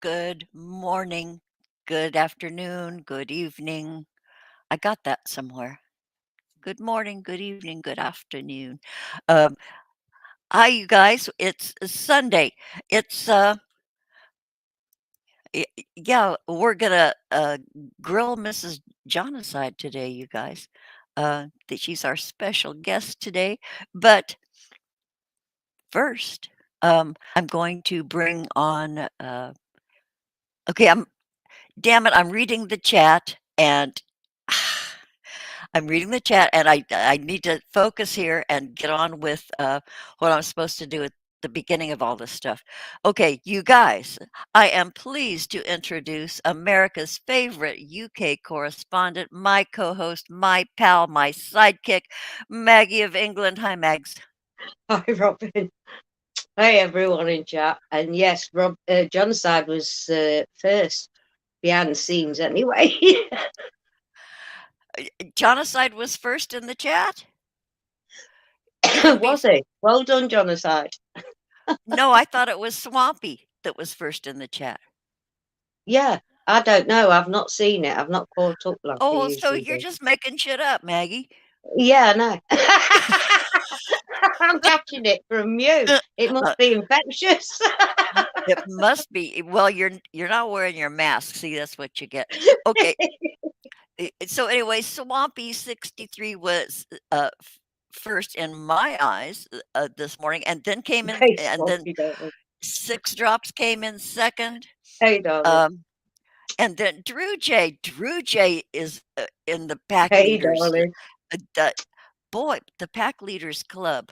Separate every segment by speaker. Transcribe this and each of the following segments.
Speaker 1: Good morning, good afternoon, good evening. I got that somewhere. Good morning, good evening, good afternoon. Um, Hi, you guys. It's Sunday. It's yeah. We're gonna grill Mrs. Jonicide today, you guys. That she's our special guest today. But first, I'm going to bring on. Okay, damn it. I'm reading the chat and. I'm reading the chat and I need to focus here and get on with what I'm supposed to do at the beginning of all this stuff. Okay, you guys, I am pleased to introduce America's favorite UK correspondent, my co host, my pal, my sidekick, Maggie of England. Hi, Mags.
Speaker 2: Hi, Robin. Hi, everyone in chat. And yes, Jonicide was first behind the scenes anyway.
Speaker 1: Jonocide was first in the chat, even
Speaker 2: Was
Speaker 1: before.
Speaker 2: he? Well done, Jonicide.
Speaker 1: No, I thought it was Swampy that was first in the chat.
Speaker 2: Yeah, I don't know. I've not seen it. I've not caught up like I
Speaker 1: Oh, so
Speaker 2: usually
Speaker 1: you're
Speaker 2: do.
Speaker 1: just making shit up, Maggie.
Speaker 2: Yeah, I know. I'm catching it from you. It must be infectious.
Speaker 1: It must be. Well, you're not wearing your mask. See, that's what you get. Okay. So anyway, Swampy 63 was first in my eyes this morning, and then came in,
Speaker 2: Hey,
Speaker 1: and then
Speaker 2: Swampy, darling.
Speaker 1: Six Drops came in second.
Speaker 2: Hey, darling.
Speaker 1: Um, and then Drew J is in the pack
Speaker 2: Hey,
Speaker 1: leaders.
Speaker 2: darling.
Speaker 1: The boy, the pack leaders club.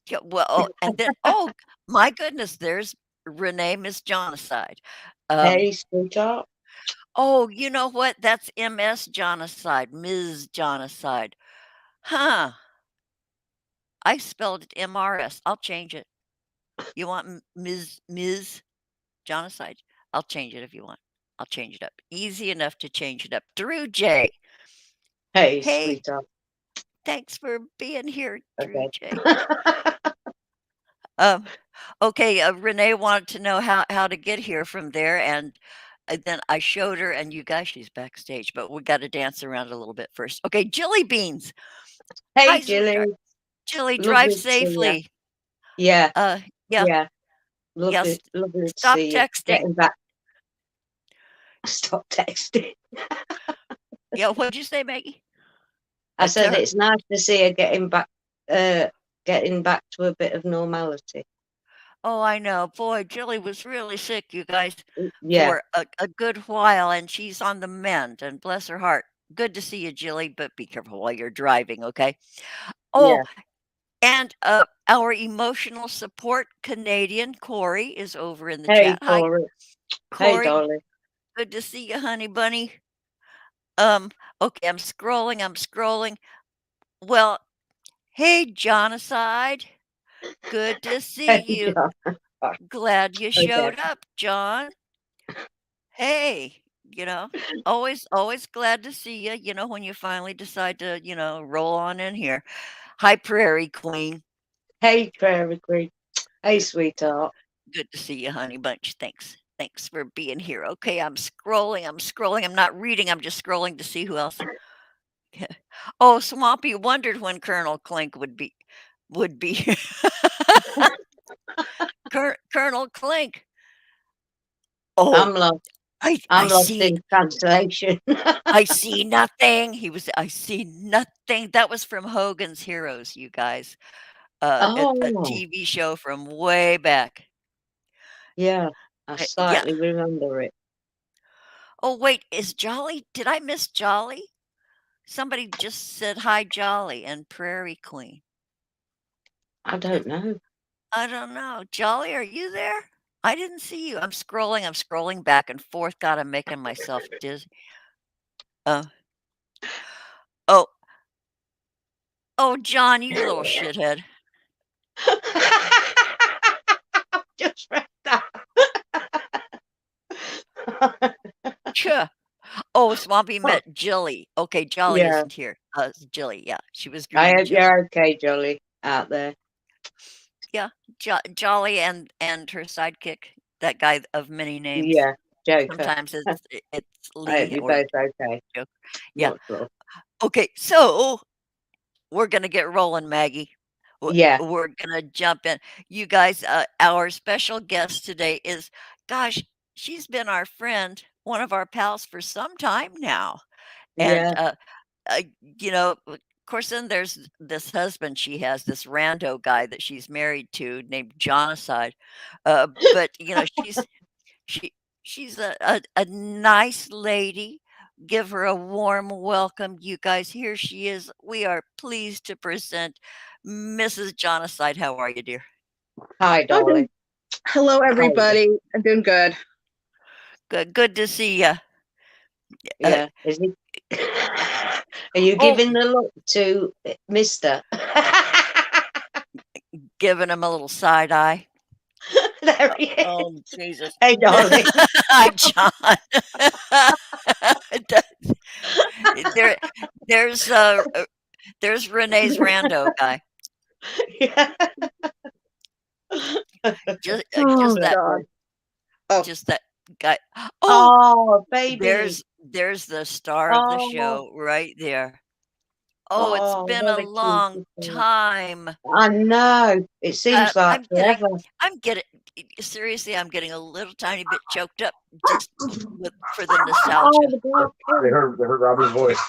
Speaker 1: Yeah, well, and then my goodness, there's Renee Miss Jonicide. Um,
Speaker 2: Hey, sweetheart.
Speaker 1: oh, you know what? That's MS Jonicide, Ms. Jonicide. Huh? I spelled it MRS. I'll change it. You want Ms. Jonicide? I'll change it if you want. I'll change it up. Easy enough to change it up. Drew J.
Speaker 2: Hey,
Speaker 1: Hey,
Speaker 2: sweetheart.
Speaker 1: thanks for being here, Drew
Speaker 2: Okay.
Speaker 1: J. Um, okay, Renee wanted to know how to get here from there, and then I showed her, and you guys, she's backstage, but we got to dance around a little bit first. Okay, Jilly Beans.
Speaker 2: Hey,
Speaker 1: Hi,
Speaker 2: Jilly.
Speaker 1: sweetheart. Jilly, drive
Speaker 2: Lovely to see you.
Speaker 1: safely.
Speaker 2: Yeah,
Speaker 1: Uh, yeah,
Speaker 2: yeah.
Speaker 1: yeah.
Speaker 2: Lovely to
Speaker 1: Stop
Speaker 2: see you.
Speaker 1: texting.
Speaker 2: Getting back. Stop texting.
Speaker 1: Yeah, what'd you say, Maggie?
Speaker 2: I
Speaker 1: To
Speaker 2: said
Speaker 1: her.
Speaker 2: it's nice to see her uh, getting back to a bit of normality.
Speaker 1: Oh, I know. Boy, Jilly was really sick, you guys,
Speaker 2: Yeah,
Speaker 1: for a good while, and she's on the mend, and bless her heart. Good to see you, Jilly, but be careful while you're driving, okay? Oh,
Speaker 2: yeah.
Speaker 1: and our emotional support Canadian, Corey, is over in the
Speaker 2: Hey,
Speaker 1: chat. Hi,
Speaker 2: Corey. Hey,
Speaker 1: Corey.
Speaker 2: darling.
Speaker 1: Good to see you, honey bunny. Um, okay, I'm scrolling. Well, hey, Jonicide. Good to see
Speaker 2: Hey,
Speaker 1: you.
Speaker 2: John.
Speaker 1: Glad you
Speaker 2: Okay.
Speaker 1: showed up, John. Hey, always glad to see you, when you finally decide to, roll on in here. Hi, Prairie Queen.
Speaker 2: Hey, Prairie Queen. Hey, sweetheart.
Speaker 1: Good to see you, honey bunch. Thanks. Thanks for being here. Okay, I'm scrolling. I'm not reading, I'm just scrolling to see who else. Oh, Swampy wondered when Colonel Clink would be Colonel Clink. Oh,
Speaker 2: I'm lost.
Speaker 1: I
Speaker 2: I'm
Speaker 1: I
Speaker 2: lost
Speaker 1: see
Speaker 2: in translation.
Speaker 1: I see nothing. I see nothing. That was from Hogan's Heroes, you guys. A
Speaker 2: Oh,
Speaker 1: TV show from way back.
Speaker 2: yeah. I
Speaker 1: Yeah.
Speaker 2: slightly remember it.
Speaker 1: Oh, wait, is Jolly? Did I miss Jolly? Somebody just said hi, Jolly and Prairie Queen.
Speaker 2: I don't
Speaker 1: Did
Speaker 2: know.
Speaker 1: I don't know. Jolly, are you there? I didn't see you. I'm scrolling back and forth. God, I'm making myself dizzy. Uh, oh, oh, John, you little shithead.
Speaker 2: Just read that.
Speaker 1: Chuh. Oh, Swampy met Jilly. Okay, Jolly
Speaker 2: Yeah.
Speaker 1: isn't here. Jilly, yeah. She was
Speaker 2: I
Speaker 1: greeting
Speaker 2: hope
Speaker 1: Jilly.
Speaker 2: you're okay, Jolly, out there.
Speaker 1: Yeah, Jolly and her sidekick, that guy of many names.
Speaker 2: Yeah. Joker.
Speaker 1: Sometimes it's
Speaker 2: I hope
Speaker 1: Lee
Speaker 2: you're
Speaker 1: or
Speaker 2: both okay.
Speaker 1: Joker. Yeah.
Speaker 2: Much love.
Speaker 1: Okay, so we're gonna get rolling, Maggie.
Speaker 2: Yeah,
Speaker 1: We're gonna jump in. You guys, our special guest today is, gosh, she's been our friend, one of our pals for some time now. And,
Speaker 2: yeah,
Speaker 1: uh, you know, of course, then there's this husband she has, this rando guy that she's married to named Jonicide. But, she she's a nice lady. Give her a warm welcome, you guys. Here she is. We are pleased to present Mrs. Jonicide. How are you, dear?
Speaker 2: hi,
Speaker 3: Oh,
Speaker 2: darling.
Speaker 3: hello,
Speaker 2: How are you?
Speaker 3: everybody. I'm doing good.
Speaker 1: Good to see you. Uh,
Speaker 2: Yeah, is it? Are you
Speaker 1: oh,
Speaker 2: giving the look to Mister?
Speaker 1: giving him a little side eye.
Speaker 2: There he is.
Speaker 1: Oh, Jesus.
Speaker 2: Hey, darling.
Speaker 1: Hi, John. there, there's there's Renee's rando guy.
Speaker 2: Yeah.
Speaker 1: Just
Speaker 3: Oh
Speaker 1: that
Speaker 3: God. Oh,
Speaker 1: just that guy. Oh,
Speaker 2: Oh, baby.
Speaker 1: there's the star of the
Speaker 2: Oh,
Speaker 1: show right there. Oh, it's
Speaker 2: oh,
Speaker 1: been
Speaker 2: what
Speaker 1: a
Speaker 2: a cutie
Speaker 1: long
Speaker 2: thing.
Speaker 1: time.
Speaker 2: I know. It seems like forever.
Speaker 1: I'm getting seriously, I'm getting a little tiny bit choked up just for the nostalgia.
Speaker 2: Oh, the black king.
Speaker 4: They heard Robbie's voice.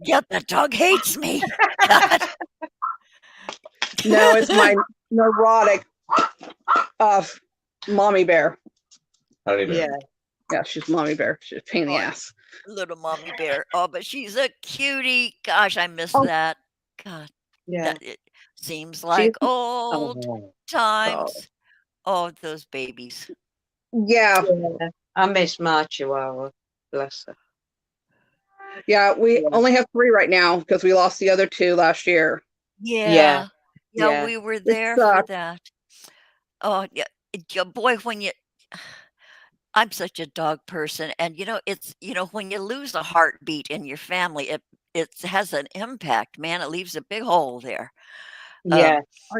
Speaker 1: Yeah, that dog hates me. God.
Speaker 3: no, it's my neurotic mommy bear.
Speaker 4: Honey bear.
Speaker 2: Yeah,
Speaker 3: Yeah, she's mommy bear. She's a pain in the
Speaker 1: Oh,
Speaker 3: ass.
Speaker 1: little mommy bear. Oh, but she's a cutie. Gosh, I miss
Speaker 3: Oh,
Speaker 1: that. God,
Speaker 2: yeah.
Speaker 1: that it seems
Speaker 3: she's
Speaker 1: like old
Speaker 2: Oh,
Speaker 3: oh,
Speaker 1: times. Oh, those babies.
Speaker 3: yeah,
Speaker 2: yeah. I miss my chihuahua. Bless her.
Speaker 3: yeah. We
Speaker 2: Yeah,
Speaker 3: only have 3 right now because we lost the other 2 last year.
Speaker 2: yeah,
Speaker 1: Yeah. Yeah,
Speaker 2: yeah.
Speaker 1: we were
Speaker 3: It
Speaker 1: there for
Speaker 3: sucks.
Speaker 1: that. Oh, yeah. Yeah, boy, when you I'm such a dog person, and, it's when you lose a heartbeat in your family, it has an impact, man. It leaves a big hole there.
Speaker 2: Yeah,
Speaker 1: Um,
Speaker 3: Oh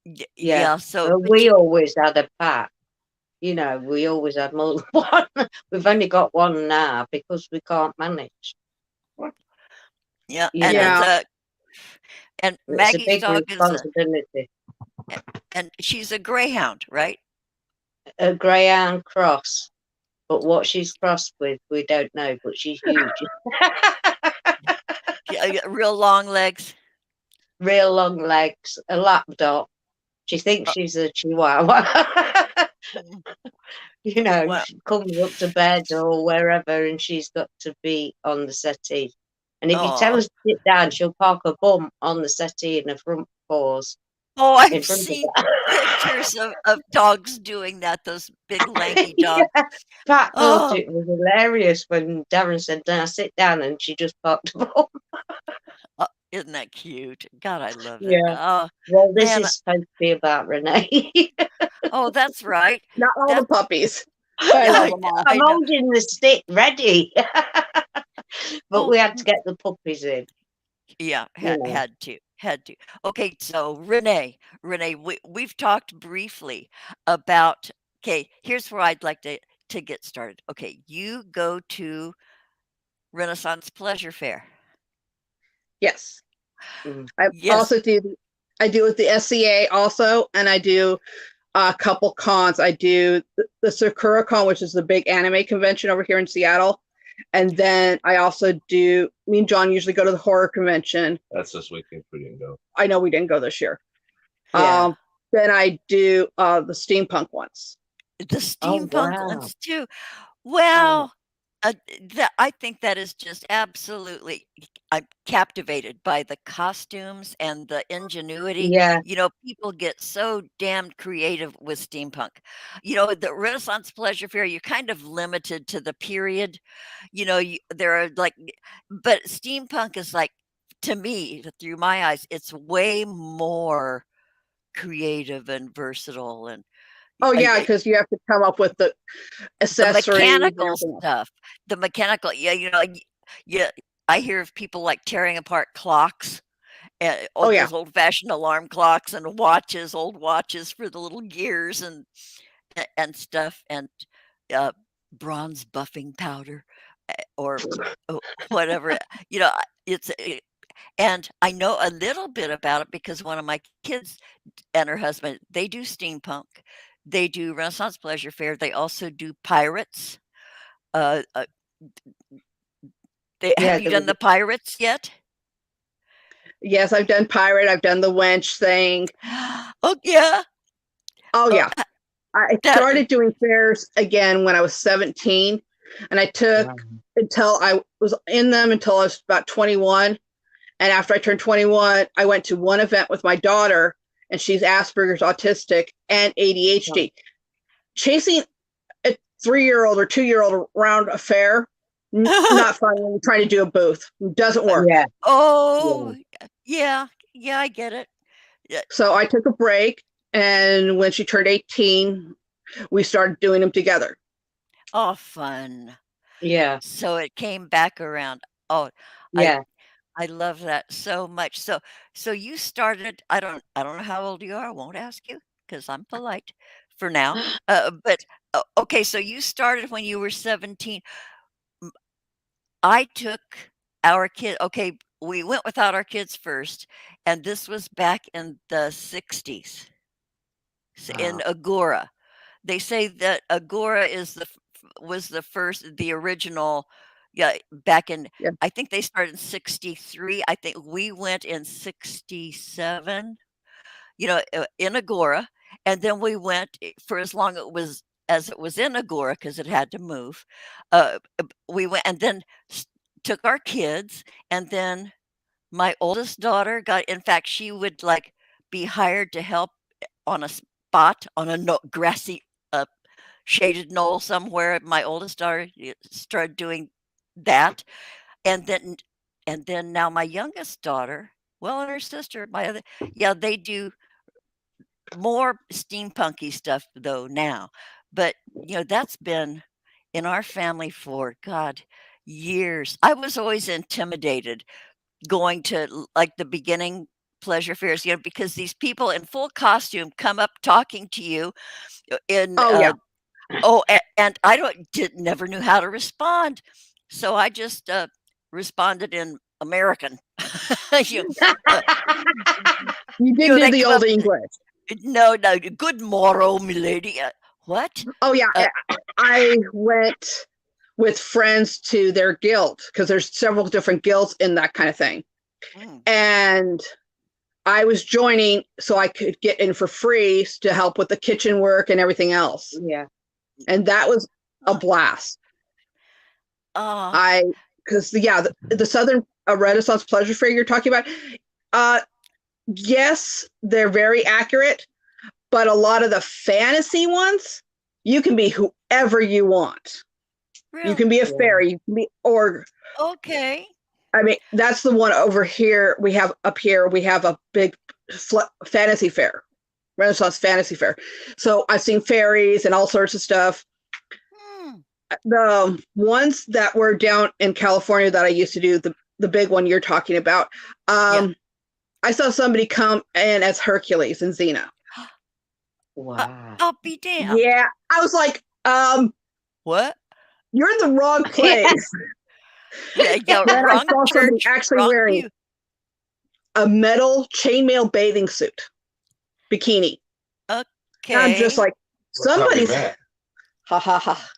Speaker 3: yeah.
Speaker 2: yeah.
Speaker 1: yeah, so
Speaker 2: Well,
Speaker 1: but
Speaker 2: we always had a pack. We always had more than one. We've only got one now because we can't manage.
Speaker 1: yeah,
Speaker 2: You
Speaker 1: and
Speaker 2: know,
Speaker 1: it's
Speaker 3: Yeah.
Speaker 1: and
Speaker 2: it's a
Speaker 1: Maggie's
Speaker 2: big
Speaker 1: dog is
Speaker 2: responsibility.
Speaker 1: and she's a greyhound, right?
Speaker 2: A greyhound cross, but what she's crossed with, we don't know. But she's huge,
Speaker 1: Yeah, yeah, real long legs.
Speaker 2: real long legs, a lapdog. She thinks
Speaker 1: Uh,
Speaker 2: she's a chihuahua.
Speaker 1: mm, well,
Speaker 2: She comes up to bed or wherever, and she's got to be on the settee. And if you tell
Speaker 1: oh.
Speaker 2: her to sit down, she'll park her bum on the settee in her front paws
Speaker 1: Oh,
Speaker 2: in
Speaker 1: I've
Speaker 2: front of
Speaker 1: seen
Speaker 2: her.
Speaker 1: pictures of dogs doing that, those big lanky dogs.
Speaker 2: Yeah, Pat thought
Speaker 1: Oh,
Speaker 2: it was hilarious when Darren said, "Now sit down," and she just parked her bum.
Speaker 1: isn't that cute? God, I love it.
Speaker 2: Yeah.
Speaker 1: Oh,
Speaker 2: Well, this
Speaker 1: man.
Speaker 2: is supposed to be about Renee.
Speaker 1: Oh, that's right.
Speaker 3: Not all the
Speaker 1: That's
Speaker 3: puppies. I
Speaker 1: yeah,
Speaker 3: love them all.
Speaker 2: I'm
Speaker 1: I know.
Speaker 2: holding the stick ready, but
Speaker 1: Oh,
Speaker 2: we had to get the puppies in.
Speaker 1: yeah,
Speaker 2: You know.
Speaker 1: had to. Okay, so Renee, we've talked briefly about. Okay, here's where I'd like to get started. Okay, you go to Renaissance Pleasure Fair.
Speaker 3: Yes.
Speaker 2: Mm.
Speaker 3: I
Speaker 1: Yes.
Speaker 3: also I do with the SCA also, and I do a couple cons. I do the Sakura Con, which is the big anime convention over here in Seattle. And then I also do, me and John usually go to the horror convention.
Speaker 4: That's this weekend. We didn't go.
Speaker 3: I know we didn't go this year.
Speaker 2: Yeah.
Speaker 3: Then I do the steampunk ones.
Speaker 1: The
Speaker 2: Oh
Speaker 1: steampunk
Speaker 2: wow.
Speaker 1: ones too.
Speaker 2: Oh,
Speaker 1: Well, I think that is just absolutely I'm captivated by the costumes and the ingenuity.
Speaker 2: yeah,
Speaker 1: People get so damned creative with steampunk. The Renaissance Pleasure Fair, you're kind of limited to the period. There are like, but steampunk is like, to me, through my eyes, it's way more creative and versatile and
Speaker 3: Oh yeah,
Speaker 1: I,
Speaker 3: because you have to come up with the
Speaker 1: the
Speaker 3: accessories and
Speaker 1: mechanical
Speaker 3: everything else.
Speaker 1: stuff, the mechanical yeah, yeah, I hear of people, like, tearing apart clocks,
Speaker 3: Oh
Speaker 1: those
Speaker 3: yeah.
Speaker 1: old-fashioned alarm clocks and watches, old watches for the little gears, and and stuff, and uh, bronze buffing powder, or whatever. You know, it's and I know a little bit about it because one of my kids and her husband, they do steampunk, they do Renaissance Pleasure Fair, they also do pirates. Uh, uh,
Speaker 2: Yeah,
Speaker 1: have you
Speaker 2: there
Speaker 1: done
Speaker 2: was.
Speaker 1: the pirates yet?
Speaker 3: Yes, I've done pirate. I've done the wench thing.
Speaker 1: Oh yeah.
Speaker 3: Oh
Speaker 1: Oh,
Speaker 3: yeah. I
Speaker 1: that
Speaker 3: started doing fairs again when I was 17, and I took
Speaker 2: Wow.
Speaker 3: until I was in them until I was about 21. And after I turned 21, I went to one event with my daughter, and she's Asperger's autistic and ADHD. Chasing a 3-year-old or 2-year-old around a fair, not fun when you're trying to do a booth. It doesn't work.
Speaker 2: Yeah.
Speaker 1: Oh, yeah, yeah, I get it. Yeah.
Speaker 3: So I took a break, and when she turned 18, we started doing them together.
Speaker 1: Oh, fun.
Speaker 2: Yeah.
Speaker 1: So it came back around. Oh, I
Speaker 2: Yeah.
Speaker 1: I love that so much. So you started, I don't know how old you are. I won't ask you because I'm polite for now. But okay, so you started when you were 17. M- I took our kid. Okay, we went without our kids first, and this was back in the 60s in
Speaker 2: Wow.
Speaker 1: Agora. They say that Agora is was the first, the original. Yeah, back in,
Speaker 3: Yeah.
Speaker 1: I think they started in 63. I think we went in 67, in Agora, and then we went for as long as it was in Agora because it had to move. We went and then took our kids, and then my oldest daughter got. In fact, she would like be hired to help on a spot on a grassy uh, shaded knoll somewhere. My oldest daughter started doing that, and then now my youngest daughter, well, and her sister, my other, yeah, they do more steampunky stuff though now. But that's been in our family for God years. I was always intimidated going to like the beginning pleasure fairs, because these people in full costume come up talking to you in
Speaker 3: Oh yeah.
Speaker 1: and I never knew how to respond. So I just responded in American. you, uh,
Speaker 3: You did do
Speaker 1: they
Speaker 3: the
Speaker 1: come
Speaker 3: old
Speaker 1: up,
Speaker 3: English.
Speaker 1: no, no, good morrow, milady. What?
Speaker 3: Oh yeah.
Speaker 1: Uh,
Speaker 3: I went with friends to their guild because there's several different guilds in that kind of thing.
Speaker 1: mm,
Speaker 3: And I was joining so I could get in for free to help with the kitchen work and everything else.
Speaker 2: Yeah.
Speaker 3: And that was a
Speaker 1: uh,
Speaker 3: blast.
Speaker 1: uh,
Speaker 3: Because the Southern Renaissance Pleasure Fair you're talking about, uh, yes, they're very accurate, but a lot of the fantasy ones, you can be whoever you want. You can
Speaker 1: really?
Speaker 3: be a
Speaker 2: Yeah.
Speaker 3: fairy, you can be, or
Speaker 1: Okay.
Speaker 3: I mean, that's the one over here. We have a big fantasy fair, Renaissance fantasy fair. So I've seen fairies and all sorts of stuff.
Speaker 1: Hmm.
Speaker 3: The ones that were down in California that I used to do, the big one you're talking about,
Speaker 1: Yeah.
Speaker 3: I saw somebody come in as Hercules and Xena.
Speaker 2: Wow.
Speaker 1: I'll be damned.
Speaker 3: Yeah, I was like,
Speaker 1: What?
Speaker 3: you're in the wrong
Speaker 2: Yeah.
Speaker 3: place.
Speaker 1: Yeah, yeah,
Speaker 3: Then I
Speaker 1: wrong
Speaker 3: saw somebody
Speaker 1: church,
Speaker 3: actually
Speaker 1: wrong
Speaker 3: wearing
Speaker 1: view.
Speaker 3: a metal chainmail bathing suit, bikini. And I'm just
Speaker 1: Okay.
Speaker 3: like,
Speaker 4: That's how we
Speaker 3: somebody's
Speaker 4: met.
Speaker 3: ha ha ha.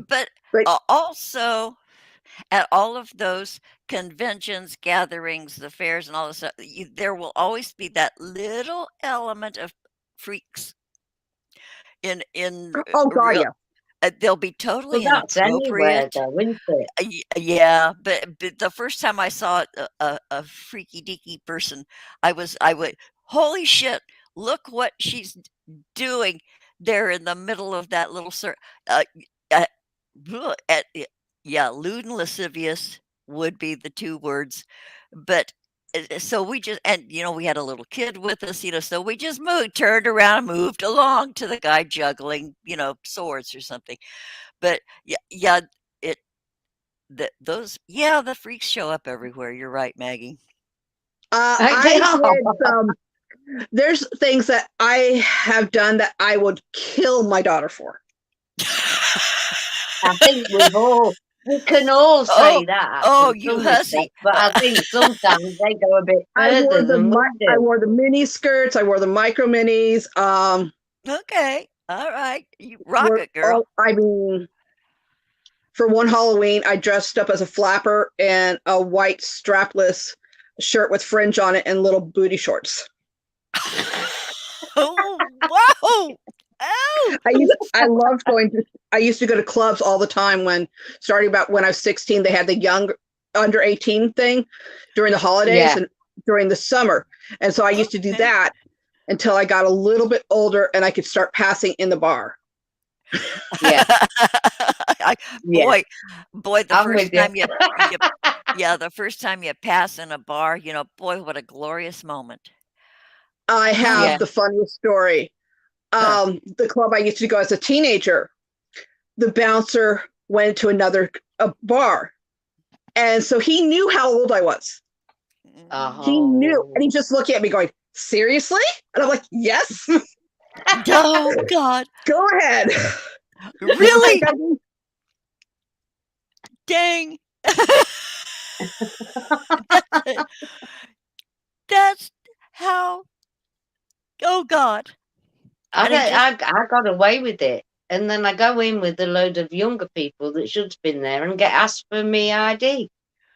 Speaker 1: But
Speaker 3: But
Speaker 1: also at all of those conventions, gatherings, the fairs, and all this stuff, there will always be that little element of freaks in
Speaker 3: oh god,
Speaker 1: real.
Speaker 3: yeah.
Speaker 1: They'll be
Speaker 2: Well,
Speaker 1: totally
Speaker 2: that's anywhere,
Speaker 1: inappropriate.
Speaker 2: though, isn't it?
Speaker 1: Yeah, but the first time I saw a freaky deaky person, I would, holy shit! Look what she's doing there in the middle of that little uh, uh, yeah, lewd and lascivious would be the 2 words, but, so we just, and, we had a little kid with us, so we just turned around and moved along to the guy juggling, swords or something, but yeah, it the freaks show up everywhere, you're right, Maggie.
Speaker 3: I
Speaker 2: Yeah.
Speaker 3: did some. There's things that I have done that I would kill my daughter for.
Speaker 2: I think we can all say that in
Speaker 1: you
Speaker 2: some
Speaker 1: hussy.
Speaker 2: respects, but I think sometimes they go a bit
Speaker 3: I wore
Speaker 2: further than we
Speaker 3: I
Speaker 2: do.
Speaker 3: wore the mini skirts. I wore the micro minis.
Speaker 1: Okay. All right. You rock it, girl.
Speaker 3: I mean, for one Halloween, I dressed up as a flapper in a white strapless shirt with fringe on it and little booty shorts.
Speaker 1: Oh, whoa. Oh.
Speaker 3: I used to go to clubs all the time starting about when I was 16, they had the young under 18 thing during the holidays and during the summer. And so I used to do that until I got a little bit older and I could start passing in the bar.
Speaker 2: Yeah.
Speaker 1: Boy, the
Speaker 2: I'm
Speaker 1: first
Speaker 2: with you.
Speaker 1: time the first time you pass in a bar, boy, what a glorious moment.
Speaker 3: I have the funniest story. The club I used to go as a teenager, the bouncer went to another bar. And so he knew how old I was. He knew. And he just looked at me going, seriously? And I'm like, yes.
Speaker 1: Oh, God.
Speaker 3: Go ahead.
Speaker 1: Really? Dang. That's how. Oh, God.
Speaker 2: I got away with it. And then I go in with a load of younger people that should have been there and get asked for me ID.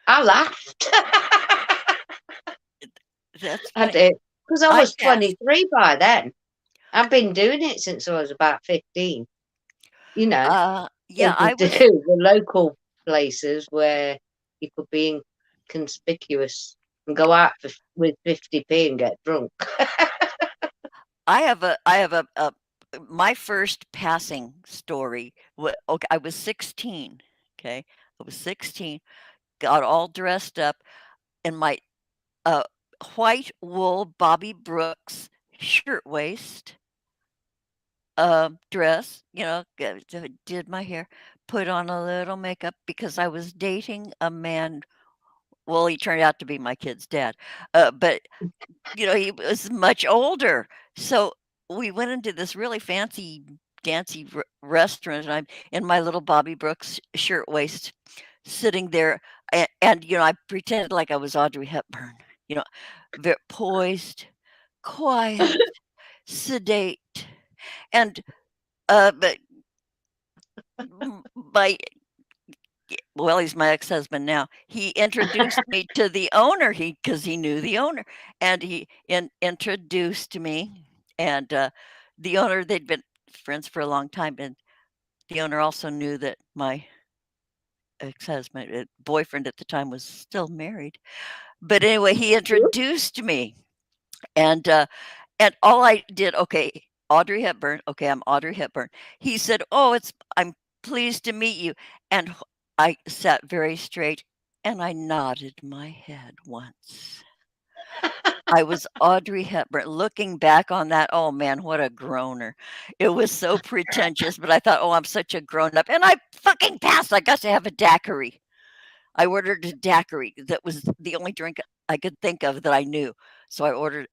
Speaker 2: I laughed.
Speaker 1: That's
Speaker 2: I did. Because I was
Speaker 1: passed.
Speaker 2: 23 by then. I've been doing it since I was about 15. You know,
Speaker 1: I was.
Speaker 2: The local places where you could be inconspicuous and go out with 50p and get drunk.
Speaker 1: I have a my first passing story. Okay, I was 16. Okay, I was 16. Got all dressed up in my white wool Bobby Brooks shirtwaist dress. Did my hair, put on a little makeup because I was dating a man. Well, he turned out to be my kid's dad, but he was much older. So we went into this really fancy, dancy restaurant, and I'm in my little Bobby Brooks shirtwaist, sitting there, and I pretended like I was Audrey Hepburn. Very poised, quiet, sedate, and but my he's my ex-husband now. He introduced me to the owner. Because he knew the owner, and he introduced me, and the owner, they'd been friends for a long time, and the owner also knew that my ex-husband, boyfriend at the time, was still married. But anyway, he introduced me, and all I did, okay, Audrey Hepburn. Okay, I'm Audrey Hepburn. He said, "Oh, I'm pleased to meet you," and I sat very straight and I nodded my head once. I was Audrey Hepburn. Looking back on that, oh man, what a groaner. It was so pretentious, but I thought, oh, I'm such a grown up. And I fucking passed. I got to have a daiquiri. I ordered a daiquiri. That was the only drink I could think of that I knew. So I ordered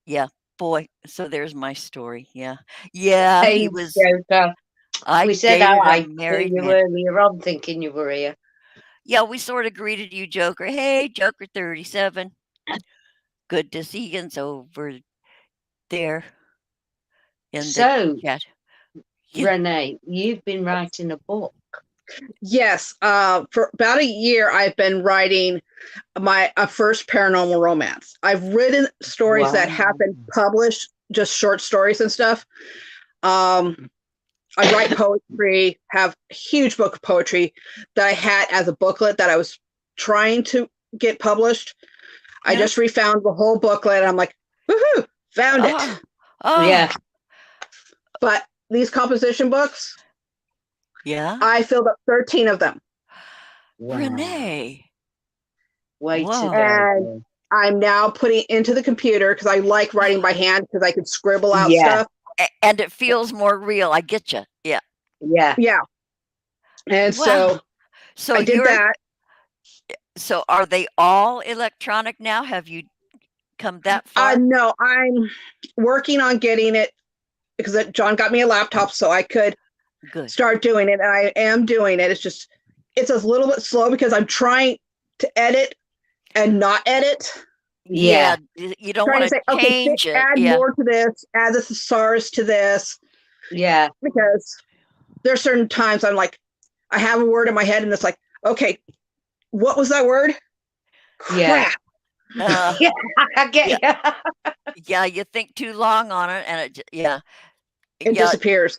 Speaker 1: yeah, boy. So there's my story. Yeah. Yeah, he
Speaker 2: Hey,
Speaker 1: was.
Speaker 2: Joker.
Speaker 1: I
Speaker 2: We said
Speaker 1: dated a
Speaker 2: hi to
Speaker 1: married
Speaker 2: you
Speaker 1: man.
Speaker 2: earlier on, thinking you were here.
Speaker 1: Yeah, we sort of greeted you, Joker. Hey, Joker 37. Good to see you over there in the chat.
Speaker 2: Renee, you've been writing a book.
Speaker 3: Yes. For about a year, I've been writing my first paranormal romance. I've written stories that have been published, just short stories and stuff. I write poetry, have a huge book of poetry that I had as a booklet that I was trying to get published. I just refound the whole booklet. And I'm like, woohoo, found it.
Speaker 2: Yeah.
Speaker 3: But these composition books,
Speaker 1: Yeah.
Speaker 3: I filled up 13 of them.
Speaker 2: Wow.
Speaker 1: Renee.
Speaker 2: Way to go.
Speaker 3: And I'm now putting into the computer because I like writing by hand because I could scribble out stuff.
Speaker 1: And it feels more real. I get you. Yeah.
Speaker 2: Yeah.
Speaker 3: Yeah. And so I did that.
Speaker 1: So are they all electronic now? Have you come that far?
Speaker 3: No, I'm working on getting it because John got me a laptop so I could
Speaker 1: Good.
Speaker 3: start doing it. And I am doing it. It's a little bit slow because I'm trying to edit and not edit.
Speaker 1: Yeah, you don't
Speaker 3: Trying
Speaker 1: want
Speaker 3: to
Speaker 1: to
Speaker 3: say, okay,
Speaker 1: change it.
Speaker 3: add
Speaker 1: Yeah.
Speaker 3: more to this, add the thesaurus to this.
Speaker 2: Yeah.
Speaker 3: Because there's certain times I'm like, I have a word in my head and it's like, okay, what was that word?
Speaker 2: Yeah.
Speaker 3: Crap.
Speaker 2: Yeah, I get you.
Speaker 1: Yeah, you think too long on it, and
Speaker 3: It disappears.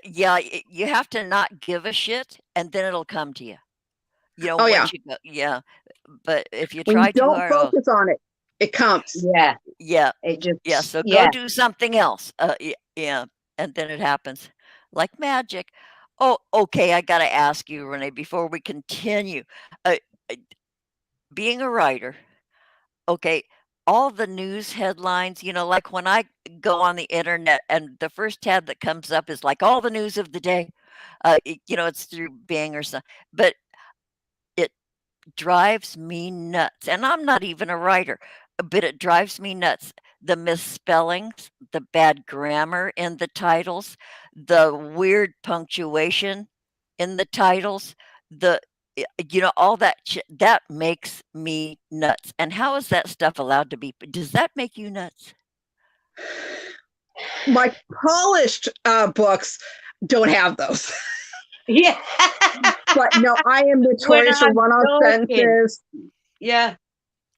Speaker 1: you have to not give a shit, and then it'll come to you. You know,
Speaker 3: Oh,
Speaker 1: once you go, yeah. But if you
Speaker 3: When you
Speaker 1: try too
Speaker 3: don't
Speaker 1: hard,
Speaker 3: focus on it, it comes.
Speaker 2: Yeah.
Speaker 1: yeah,
Speaker 2: It just
Speaker 1: yeah. So go
Speaker 2: yeah.
Speaker 1: do something else. Yeah, and then it happens like magic. Oh, okay. I got to ask you, Renee, before we continue. Uh, uh, being a writer, okay, all the news headlines, like when I go on the internet and the first tab that comes up is like all the news of the day. It's through Bing or something, but it drives me nuts. And I'm not even a writer, but it drives me nuts. The misspellings, the bad grammar in the titles, the weird punctuation in the titles, the all that that makes me nuts. And how is that stuff allowed to be? Does that make you nuts?
Speaker 3: My polished books don't have those.
Speaker 2: Yeah.
Speaker 3: But no, I am notorious for run-on sentences.
Speaker 2: Yeah.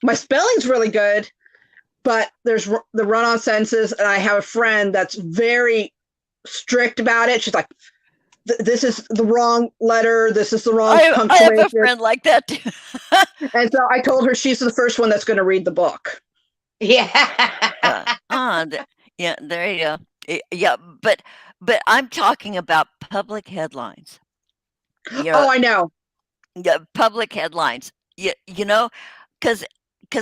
Speaker 3: My spelling's really good, but there's the run-on sentences, and I have a friend that's very strict about it. She's like, this is the wrong letter. This is the wrong punctuation.
Speaker 1: I have a friend like that too.
Speaker 3: And so I told her she's the first one that's going to read the book.
Speaker 2: Yeah.
Speaker 1: Yeah, there you go. Yeah, but I'm talking about public headlines.
Speaker 3: Oh, I know.
Speaker 1: Yeah, public headlines. Because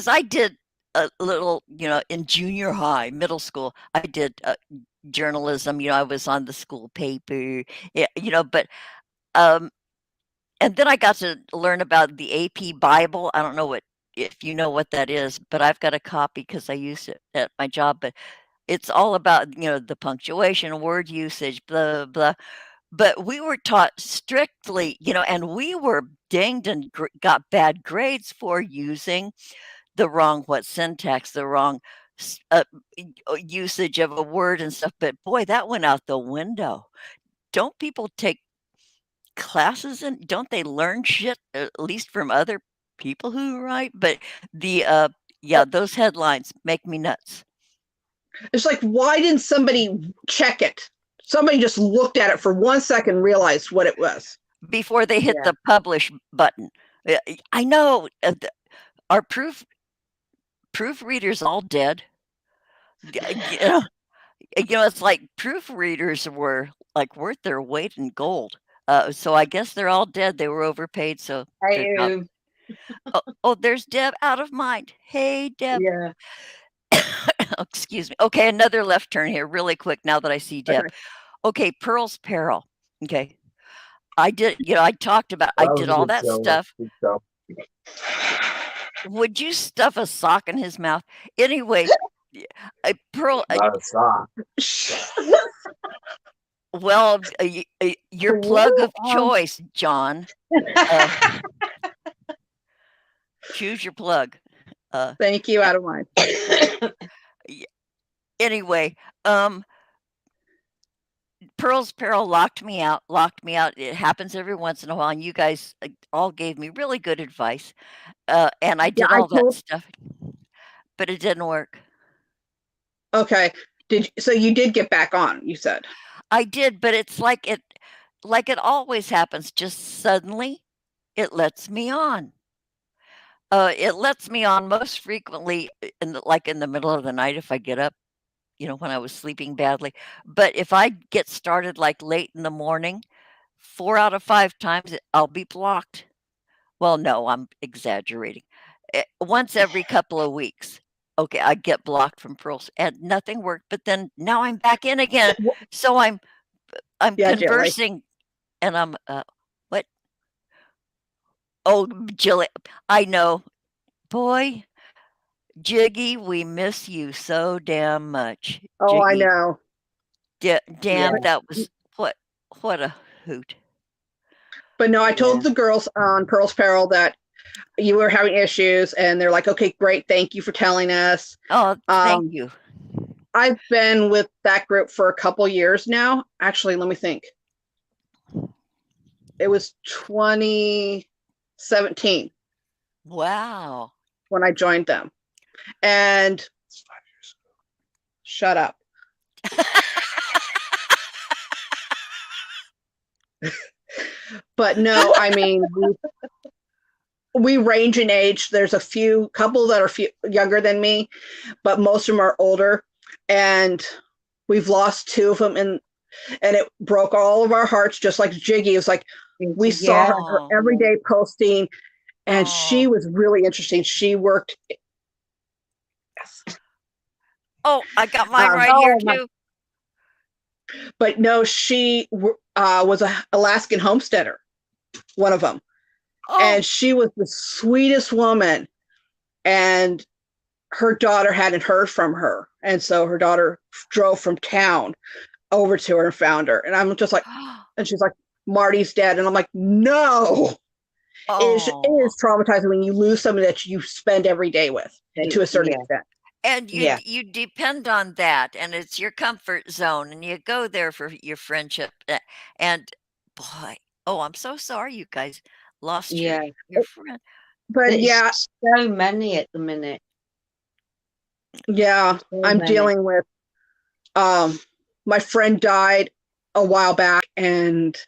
Speaker 1: I did a little, in junior high, middle school, I did journalism. I was on the school paper. But and then I got to learn about the AP Bible. I don't know if you know what that is, but I've got a copy because I used it at my job. But it's all about the punctuation, word usage, blah blah. But we were taught strictly, and we were dinged and got bad grades for using the wrong syntax, the wrong usage of a word and stuff. But boy, that went out the window. Don't people take classes and don't they learn shit at least from other people who write? But those headlines make me nuts.
Speaker 3: It's like, why didn't somebody check it? Somebody just looked at it for 1 second and realized what it was.
Speaker 1: Before they hit the publish button. I know our proofreaders all dead. It's like proofreaders were like worth their weight in gold. So I guess they're all dead. They were overpaid, so they're not. Oh, there's Deb out of mind. Hey, Deb.
Speaker 2: Yeah.
Speaker 1: Excuse me. Okay, another left turn here, really quick. Now that I see Deb. Okay, Pearl's Peril. Okay, I did. I talked about. I did all that stuff. Would you stuff a sock in his mouth? Anyway, Pearl.
Speaker 4: Not a sock.
Speaker 1: Well, your plug of choice, John. Choose your plug.
Speaker 3: Thank you, out of mind.
Speaker 1: Anyway, Pearl's Peril locked me out. It happens every once in a while, and you guys all gave me really good advice. And I did all that stuff, but it didn't work.
Speaker 3: Okay. So you did get back on, you said.
Speaker 1: I did, but it's like it always happens. Just suddenly, it lets me on. It lets me on most frequently in the middle of the night if I get up, when I was sleeping badly. But if I get started like late in the morning, 4 out of 5 times I'll be blocked. Well, no, I'm exaggerating. Once every couple of weeks. Okay, I get blocked from Pearls and nothing worked, but then now I'm back in again. So I'm conversing and I'm what? Oh, Jill, I know. Boy, Jiggy, we miss you so damn much.
Speaker 3: Oh, I
Speaker 1: Jiggy,
Speaker 3: know.
Speaker 1: damn,
Speaker 2: Yeah.
Speaker 1: that was what a hoot.
Speaker 3: But no, I
Speaker 2: Yeah.
Speaker 3: told the girls on Pearl's Peril that you were having issues, and they're like, okay, great. Thank you for telling us.
Speaker 1: Oh, thank you.
Speaker 3: I've been with that group for a couple years now. Actually, let me think. It was 2017
Speaker 1: Wow.
Speaker 3: when I joined them. And
Speaker 4: It's 5 years ago.
Speaker 3: shut up. But no, I mean, we range in age. There's a couple that are younger than me, but most of them are older. And we've lost two of them, and it broke all of our hearts, just like Jiggy. It was like we saw her
Speaker 1: Aw.
Speaker 3: every day posting, and she
Speaker 1: Aw.
Speaker 3: was really interesting. She worked.
Speaker 1: Oh, I got mine
Speaker 3: Um,
Speaker 1: right here
Speaker 2: Oh, my-
Speaker 1: too.
Speaker 3: But no, she was a Alaskan homesteader, one of them,
Speaker 1: Oh,
Speaker 3: and she was the sweetest woman. And her daughter hadn't heard from her, and so her daughter drove from town over to her and found her. And I'm just like, and she's like, Marty's dead, and I'm like, no. It
Speaker 1: oh.
Speaker 3: is traumatizing when you lose someone that you spend every day with, to a certain
Speaker 2: Yeah.
Speaker 3: extent.
Speaker 1: And
Speaker 2: Yeah.
Speaker 1: you depend on that, and it's your comfort zone, and you go there for your friendship. And boy, oh, I'm so sorry you guys lost
Speaker 2: Yeah.
Speaker 1: your friend.
Speaker 3: But
Speaker 2: There's
Speaker 3: yeah,
Speaker 2: so many at the minute.
Speaker 3: yeah,
Speaker 2: So
Speaker 3: I'm
Speaker 2: many.
Speaker 3: dealing with. My friend died a while back, and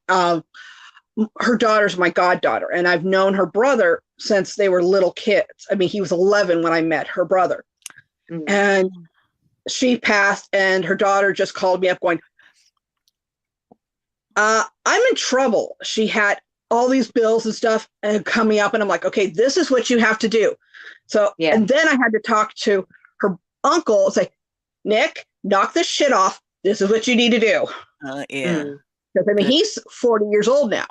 Speaker 3: her daughter's my goddaughter, and I've known her brother since they were little kids. I mean, he was 11 when I met her brother,
Speaker 2: Mm.
Speaker 3: and she passed, and her daughter just called me up going, I'm in trouble. She had all these bills and stuff coming up, and I'm like, okay, this is what you have to do. So,
Speaker 2: Yeah.
Speaker 3: and then I had to talk to her uncle and say, Nick, knock this shit off. This is what you need to do.
Speaker 1: Yeah.
Speaker 2: Mm.
Speaker 3: Because I mean,
Speaker 1: Good.
Speaker 3: he's 40 years old now.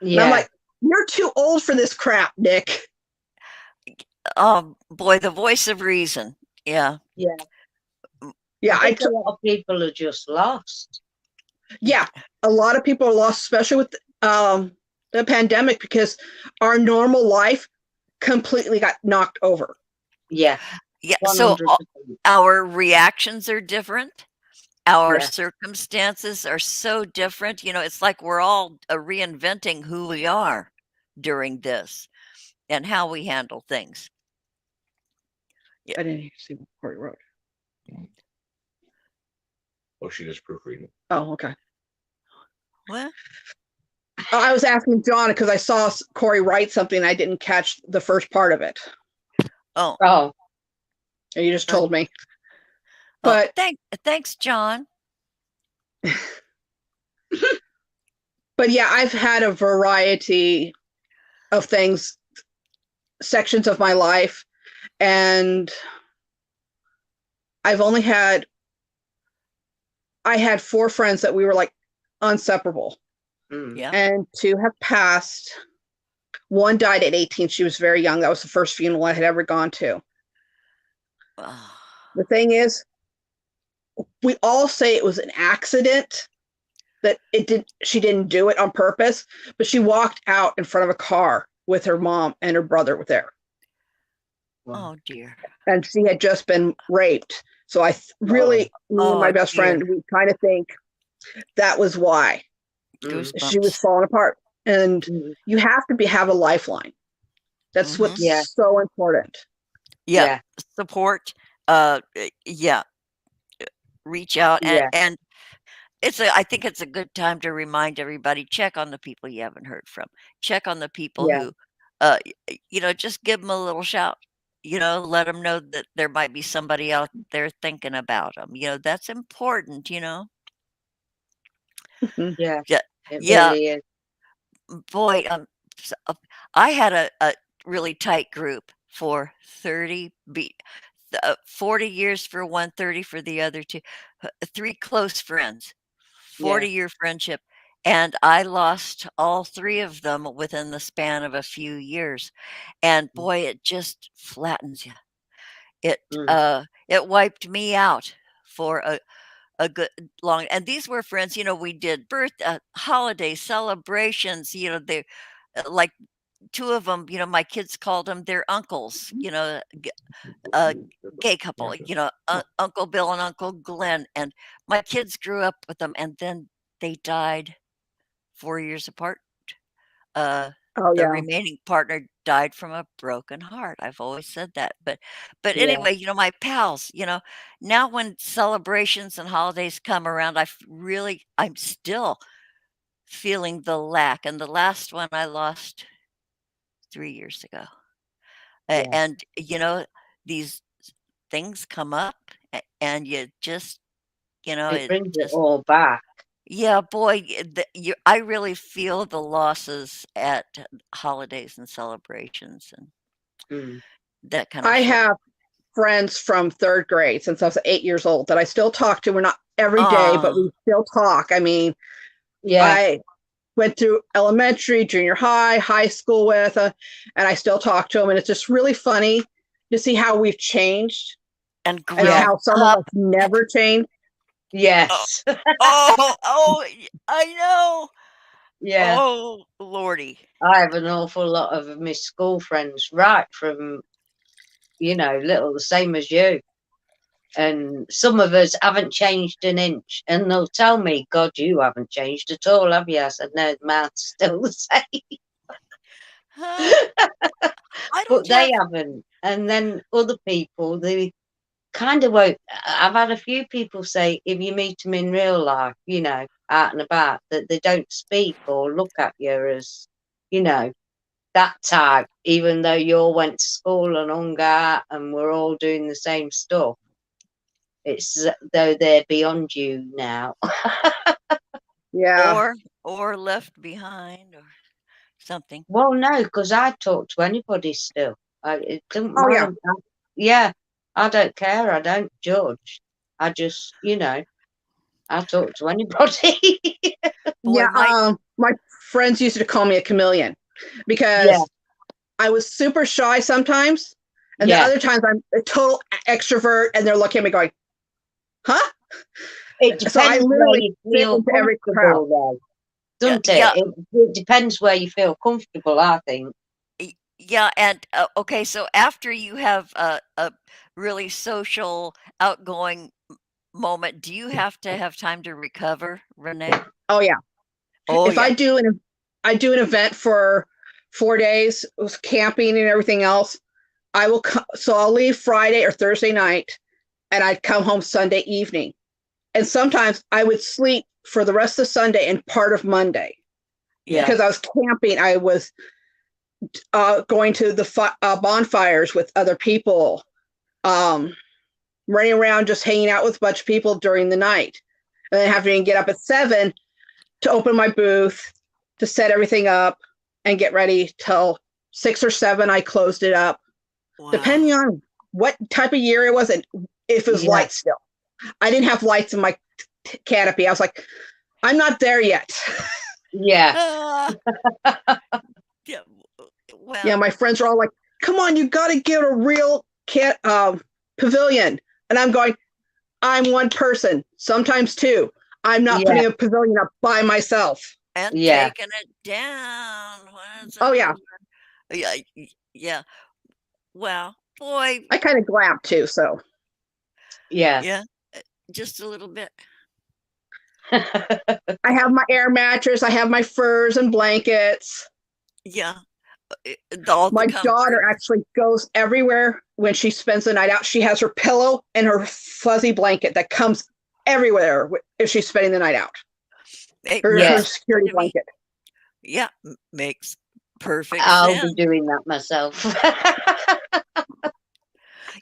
Speaker 3: And
Speaker 2: Yeah.
Speaker 3: I'm like, you're too old for this crap, Nick.
Speaker 1: Oh boy, the voice of reason. Yeah.
Speaker 2: Yeah.
Speaker 3: Yeah,
Speaker 2: I think a lot of people are just lost.
Speaker 3: yeah, a lot of people are lost, especially with the pandemic, because our normal life completely got knocked over.
Speaker 2: Yeah.
Speaker 1: Yeah. So
Speaker 2: 100%.
Speaker 1: our reactions are different. Our
Speaker 2: Yeah.
Speaker 1: circumstances are so different. It's like we're all reinventing who we are during this and how we handle things.
Speaker 3: I didn't see what Corey wrote.
Speaker 4: Oh, she just proofreading.
Speaker 3: Oh, okay.
Speaker 1: What?
Speaker 3: I was asking John because I saw Corey write something. I didn't catch the first part of it.
Speaker 1: Oh,
Speaker 2: Oh,
Speaker 3: And you just told me.
Speaker 1: oh,
Speaker 3: But
Speaker 1: thanks, John.
Speaker 3: but yeah, I've had a variety of things, sections of my life, and I had 4 friends that we were like inseparable,
Speaker 2: mm.
Speaker 1: Yeah.
Speaker 3: and 2 have passed. One died at 18. She was very young. That was the first funeral I had ever gone to.
Speaker 1: Oh,
Speaker 3: The thing is, we all say it was an accident, that she didn't do it on purpose, but she walked out in front of a car with her mom and her brother were there,
Speaker 1: oh dear.
Speaker 3: and she had just been raped. So I really, me and my
Speaker 1: Oh,
Speaker 3: best
Speaker 1: dear.
Speaker 3: friend, we kind of think that was why
Speaker 2: Mm.
Speaker 3: she was
Speaker 1: Goosebumps.
Speaker 3: falling apart. And
Speaker 2: Mm.
Speaker 3: you have to have a lifeline. That's
Speaker 1: Mhm.
Speaker 3: what's
Speaker 2: Yeah.
Speaker 3: so important.
Speaker 1: Yeah.
Speaker 2: Yeah.
Speaker 1: Support. Yeah. Reach out
Speaker 2: Yeah.
Speaker 1: and I think it's a good time to remind everybody, check on the people you haven't heard from. Check on the people
Speaker 2: Yeah.
Speaker 1: who, just give them a little shout. Let them know that there might be somebody out there thinking about them. That's important.
Speaker 2: Yeah.
Speaker 1: Yeah,
Speaker 2: It
Speaker 1: yeah.
Speaker 2: really is.
Speaker 1: Boy, I had a really tight group for 40 years for one, 30 for the other two, 3 close friends,
Speaker 2: Yeah.
Speaker 1: 40-year friendship. and I lost all 3 of them within the span of a few years, and boy, it just flattens you.
Speaker 2: Mm.
Speaker 1: It wiped me out for a good long, and these were friends, we did holiday celebrations, they like 2 of them, my kids called them their uncles, a gay couple, Uncle Bill and Uncle Glenn, and my kids grew up with them, and then they died 4 years apart. Uh,
Speaker 3: Oh
Speaker 1: the
Speaker 3: yeah.
Speaker 1: remaining partner died from a broken heart. I've always said that, but
Speaker 2: Yeah.
Speaker 1: anyway, my pals, now when celebrations and holidays come around, I'm still feeling the lack, and the last one I lost 3 years ago.
Speaker 2: Yeah.
Speaker 1: And, these things come up and you just,
Speaker 2: It
Speaker 1: it
Speaker 2: brings it
Speaker 1: just
Speaker 2: all back.
Speaker 1: yeah, boy, I really feel the losses at holidays and celebrations and
Speaker 2: Mm.
Speaker 1: that kind of
Speaker 3: I
Speaker 1: shit.
Speaker 3: have friends from third grade since I was 8 years old that I still talk to. We're not every day, but we still talk. I mean,
Speaker 2: Yeah.
Speaker 3: I went through elementary, junior high, high school with, and I still talk to them. And it's just really funny to see how we've changed
Speaker 1: And
Speaker 3: and
Speaker 1: grown
Speaker 3: how some of
Speaker 1: up.
Speaker 3: us never changed.
Speaker 2: Yes.
Speaker 1: I know.
Speaker 2: Yeah.
Speaker 1: Oh, Lordy.
Speaker 2: I have an awful lot of my school friends, right from, little, the same as you. And some of us haven't changed an inch. And they'll tell me, God, you haven't changed at all, have you? I said, no, the mouth's still the same.
Speaker 1: Huh? I
Speaker 2: But
Speaker 1: don't
Speaker 2: they
Speaker 1: have
Speaker 2: haven't. And then other people, they kind of won't. I've had a few people say, if you meet them in real life, out and about, that they don't speak or look at you as, that type, even though you all went to school and hung out and we're all doing the same stuff. It's as though they're beyond you now.
Speaker 3: Yeah.
Speaker 1: or left behind or something.
Speaker 2: Well, no, because I talk to anybody still. It doesn't
Speaker 3: Oh yeah.
Speaker 2: matter. Yeah, I don't care. I don't judge. I just, I talk to anybody.
Speaker 1: Boy,
Speaker 3: Yeah. My friends used to call me a chameleon
Speaker 2: Yeah,
Speaker 3: because I was super shy sometimes. And then
Speaker 2: yeah.
Speaker 3: other times I'm a total extrovert and they're looking at me going, huh?
Speaker 2: It
Speaker 3: So I
Speaker 2: depends where
Speaker 3: literally
Speaker 2: you
Speaker 3: fit
Speaker 2: feel
Speaker 3: into every crowd.
Speaker 2: comfortable, though,
Speaker 1: yeah,
Speaker 2: doesn't
Speaker 1: yeah,
Speaker 2: it? It depends where you feel comfortable, I think.
Speaker 1: yeah, and okay, so after you have a really social, outgoing moment, do you have to have time to recover, Renee?
Speaker 3: Oh yeah.
Speaker 1: Oh
Speaker 3: If
Speaker 1: yeah.
Speaker 3: I do an event for 4 days with camping and everything else, so I'll leave Friday or Thursday night and I'd come home Sunday evening. And sometimes I would sleep for the rest of Sunday and part of Monday
Speaker 1: Yeah.
Speaker 3: because I was camping. I was going to the bonfires with other people, running around just hanging out with a bunch of people during the night, and then having to get up at 7 to open my booth, to set everything up and get ready till 6 or 7. I closed it up,
Speaker 1: Wow.
Speaker 3: depending on what type of year it was and if it was
Speaker 2: Yeah.
Speaker 3: light still. I didn't have lights in my canopy. I was like, I'm not there yet.
Speaker 2: Yeah.
Speaker 1: Yeah. Well,
Speaker 3: Yeah, my friends are all like, come on, you got to get a real pavilion. And I'm going, I'm one person, sometimes two. I'm not
Speaker 2: Yeah.
Speaker 3: putting a pavilion up by myself.
Speaker 1: and
Speaker 2: Yeah.
Speaker 1: taking it down when it's
Speaker 3: Oh, yeah.
Speaker 1: yeah, yeah. Well, boy,
Speaker 3: I kind of glab too. So
Speaker 2: Yeah.
Speaker 1: yeah, just a little bit.
Speaker 3: I have my air mattress. I have my furs and blankets.
Speaker 1: Yeah. All the
Speaker 3: My
Speaker 1: comfort.
Speaker 3: daughter actually goes everywhere when she spends the night out. She has her pillow and her fuzzy blanket that comes everywhere if she's spending the night out. Her
Speaker 2: Yes.
Speaker 3: security
Speaker 1: To me,
Speaker 3: blanket.
Speaker 1: yeah, makes perfect
Speaker 2: I'll
Speaker 1: sense.
Speaker 2: be doing that myself.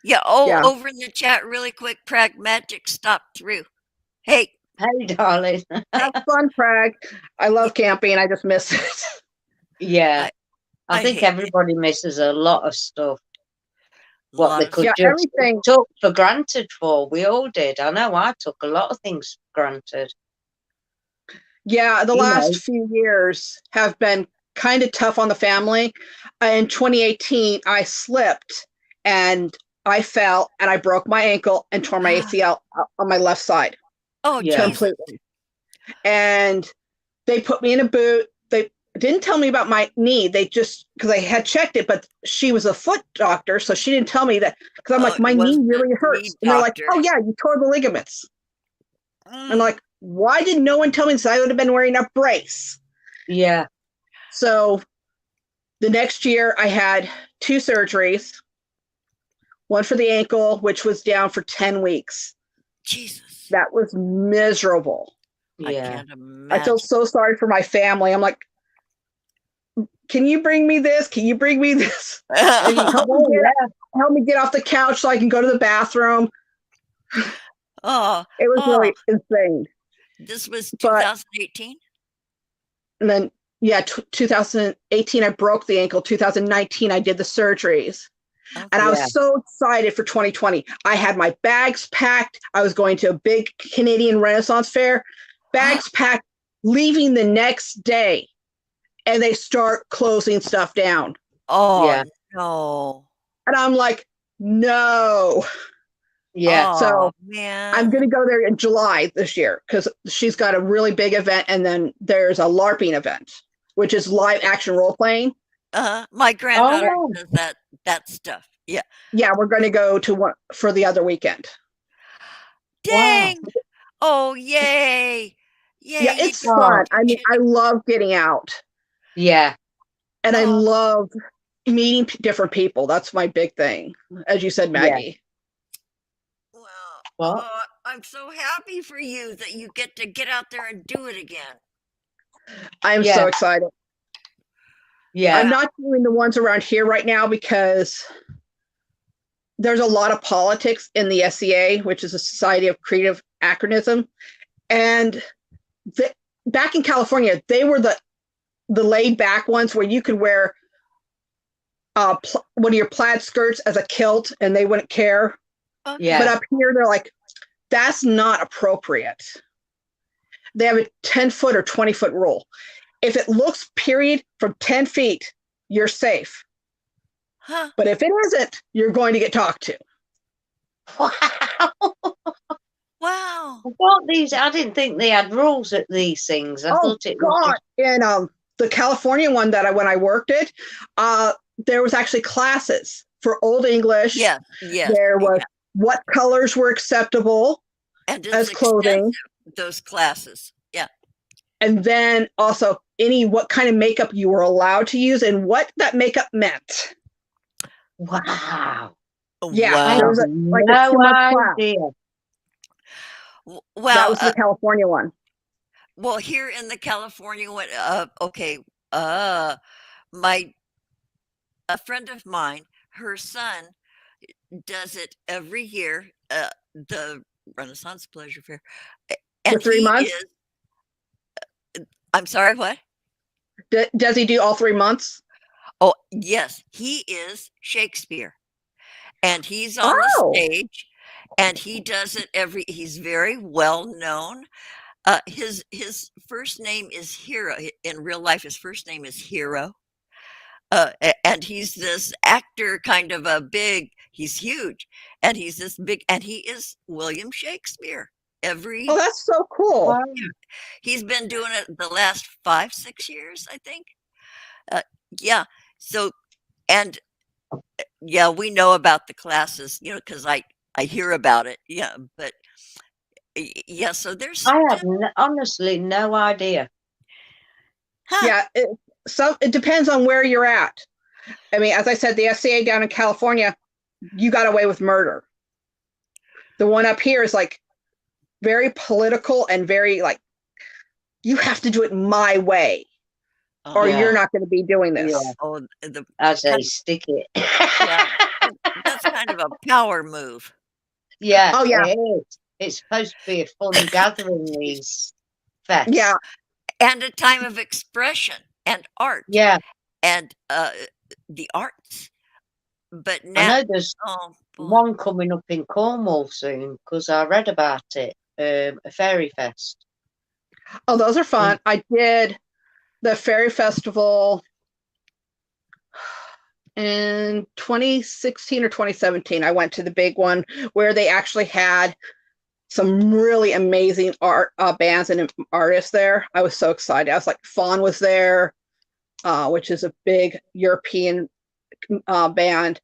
Speaker 1: Yeah.
Speaker 3: Yeah.
Speaker 1: Over in the chat, really quick, pragmatic stop through. Hey,
Speaker 2: Hey, darling.
Speaker 3: Have fun, Prague. I love camping. I just miss it.
Speaker 2: Yeah. I
Speaker 1: I
Speaker 2: think
Speaker 1: hate it.
Speaker 2: everybody misses a lot of stuff.
Speaker 1: A
Speaker 2: What
Speaker 1: lot
Speaker 2: they
Speaker 1: of
Speaker 2: could
Speaker 3: Yeah,
Speaker 2: just
Speaker 3: everything.
Speaker 2: took for granted for. We all did. I know I took a lot of things for granted.
Speaker 3: Yeah, the
Speaker 2: You
Speaker 3: last
Speaker 2: know.
Speaker 3: few years have been kind of tough on the family. In 2018, I slipped and I fell and I broke my ankle and tore my ACL on my left side
Speaker 1: Oh,
Speaker 2: Yeah.
Speaker 1: Jesus.
Speaker 3: completely. And they put me in a boot. They didn't tell me about my knee. They just, because I had checked it, but she was a foot doctor, so she didn't tell me that. Because I'm
Speaker 1: Oh,
Speaker 3: like, my
Speaker 1: it
Speaker 3: knee
Speaker 1: wasn't a
Speaker 3: really
Speaker 1: knee
Speaker 3: hurts. And they're like,
Speaker 1: doctor.
Speaker 3: oh, yeah, you tore the ligaments.
Speaker 1: Mm.
Speaker 3: I'm like, why did no one tell me this? I would have been wearing a brace.
Speaker 2: Yeah.
Speaker 3: So the next year, I had 2 surgeries, one for the ankle, which was down for 10 weeks.
Speaker 1: Jesus.
Speaker 3: That was miserable.
Speaker 1: I
Speaker 2: Yeah.
Speaker 1: can't
Speaker 3: I
Speaker 1: imagine.
Speaker 3: feel so sorry for my family. I'm like, can you bring me this? Can you bring me this? Help me
Speaker 2: Oh,
Speaker 3: get,
Speaker 2: yeah.
Speaker 3: help me get off the couch so I can go to the bathroom.
Speaker 1: Oh,
Speaker 3: It was
Speaker 1: oh,
Speaker 3: really insane.
Speaker 1: this was
Speaker 3: But
Speaker 1: 2018?
Speaker 3: and then, yeah, 2018, I broke the ankle. 2019, I did the surgeries. And I
Speaker 1: Okay.
Speaker 3: was so excited for 2020. I had my bags packed. I was going to a big Canadian Renaissance fair, bags packed, leaving the next day. And they start closing stuff down.
Speaker 1: Oh,
Speaker 2: Yeah.
Speaker 1: no.
Speaker 3: And I'm like, no.
Speaker 2: Yeah.
Speaker 1: Oh,
Speaker 3: So
Speaker 1: man.
Speaker 3: I'm going to go there in July this year because she's got a really big event. And then there's a LARPing event, which is live action role playing.
Speaker 1: My granddaughter
Speaker 2: Oh.
Speaker 1: does that stuff. Yeah.
Speaker 3: Yeah, we're going to go to one for the other weekend.
Speaker 2: Wow.
Speaker 1: Dang. Oh, yay. Yay.
Speaker 3: Yeah,
Speaker 1: you
Speaker 3: it's
Speaker 1: get
Speaker 3: fun.
Speaker 1: to
Speaker 3: I mean,
Speaker 1: do
Speaker 3: I love getting out
Speaker 2: Yeah.
Speaker 3: and I
Speaker 1: Oh.
Speaker 3: love meeting different people. That's my big thing, as you said,
Speaker 2: Yeah.
Speaker 3: Maggie.
Speaker 1: Well,
Speaker 2: What?
Speaker 1: I'm so happy for you that you get to get out there and do it again.
Speaker 3: I'm
Speaker 2: Yeah.
Speaker 3: so excited.
Speaker 2: Yeah.
Speaker 3: I'm not doing the ones around here right now because there's a lot of politics in the SCA, which is a Society of Creative Acronym. And back in California, they were the laid back ones where you could wear one of your plaid skirts as a kilt and they wouldn't care.
Speaker 1: Okay.
Speaker 2: Yeah.
Speaker 3: But up here, they're like, that's not appropriate. They have a 10-foot or 20-foot rule. If it looks period from 10 feet, you're safe.
Speaker 1: Huh.
Speaker 3: But if it isn't, you're going to get talked to.
Speaker 2: Wow.
Speaker 1: Wow.
Speaker 2: I didn't think they had rules at these things. I
Speaker 3: Oh
Speaker 2: thought it was
Speaker 3: God! And the California one when I worked it, there was actually classes for Old English.
Speaker 1: Yes. Yes.
Speaker 3: There was
Speaker 1: yeah.
Speaker 3: what colors were acceptable
Speaker 1: And it's
Speaker 3: as clothing,
Speaker 1: extensive, those classes. Yeah.
Speaker 3: and then also what kind of makeup you were allowed to use and what that makeup meant.
Speaker 2: Wow.
Speaker 3: Yeah,
Speaker 1: Wow.
Speaker 3: there was like a
Speaker 2: No
Speaker 3: 2-month class.
Speaker 2: idea.
Speaker 1: Well,
Speaker 3: That was the California one.
Speaker 1: well, here in the California one, okay, a friend of mine, her son does it every year, the Renaissance Pleasure Fair, and
Speaker 3: 3
Speaker 1: he
Speaker 3: months?
Speaker 1: is. I'm sorry, what?
Speaker 3: Does he do all 3 months?
Speaker 1: Oh, yes, he is Shakespeare, and he's on the
Speaker 3: Oh.
Speaker 1: stage, and he does it he's very well known. His first name is Hero. In real life, his first name is Hero. And he's this actor, kind of he's huge, and he's this big, and he is William Shakespeare.
Speaker 3: Oh, that's so cool.
Speaker 2: Wow.
Speaker 1: He's been doing it the last 5-6 years, I think. Yeah. So, and yeah, we know about the classes, because I hear about it. Yeah, but yeah, so there's
Speaker 2: I had honestly no idea.
Speaker 1: huh.
Speaker 3: Yeah, it depends on where you're at. I mean, as I said, the SCA down in California, you got away with murder. The one up here is like very political and very like, you have to do it my way, or
Speaker 2: Yeah.
Speaker 3: you're not going to be doing this.
Speaker 2: Yeah.
Speaker 1: Oh,
Speaker 2: As they stick it.
Speaker 1: yeah, that's kind of a power move.
Speaker 2: Yeah.
Speaker 3: Oh, yeah.
Speaker 2: It is. It's supposed to be a fun gathering, these fests.
Speaker 3: Yeah,
Speaker 1: And a time of expression and art.
Speaker 2: Yeah.
Speaker 1: And the arts. But
Speaker 2: I
Speaker 1: now,
Speaker 2: know there's
Speaker 1: oh, boy.
Speaker 2: one coming up in Cornwall soon because I read about it, a fairy fest.
Speaker 3: Oh, those are fun. I did the Fairy Festival in 2016 or 2017. I went to the big one where they actually had some really amazing art bands and artists there. I was so excited. I was like, Fawn was there, which is a big European band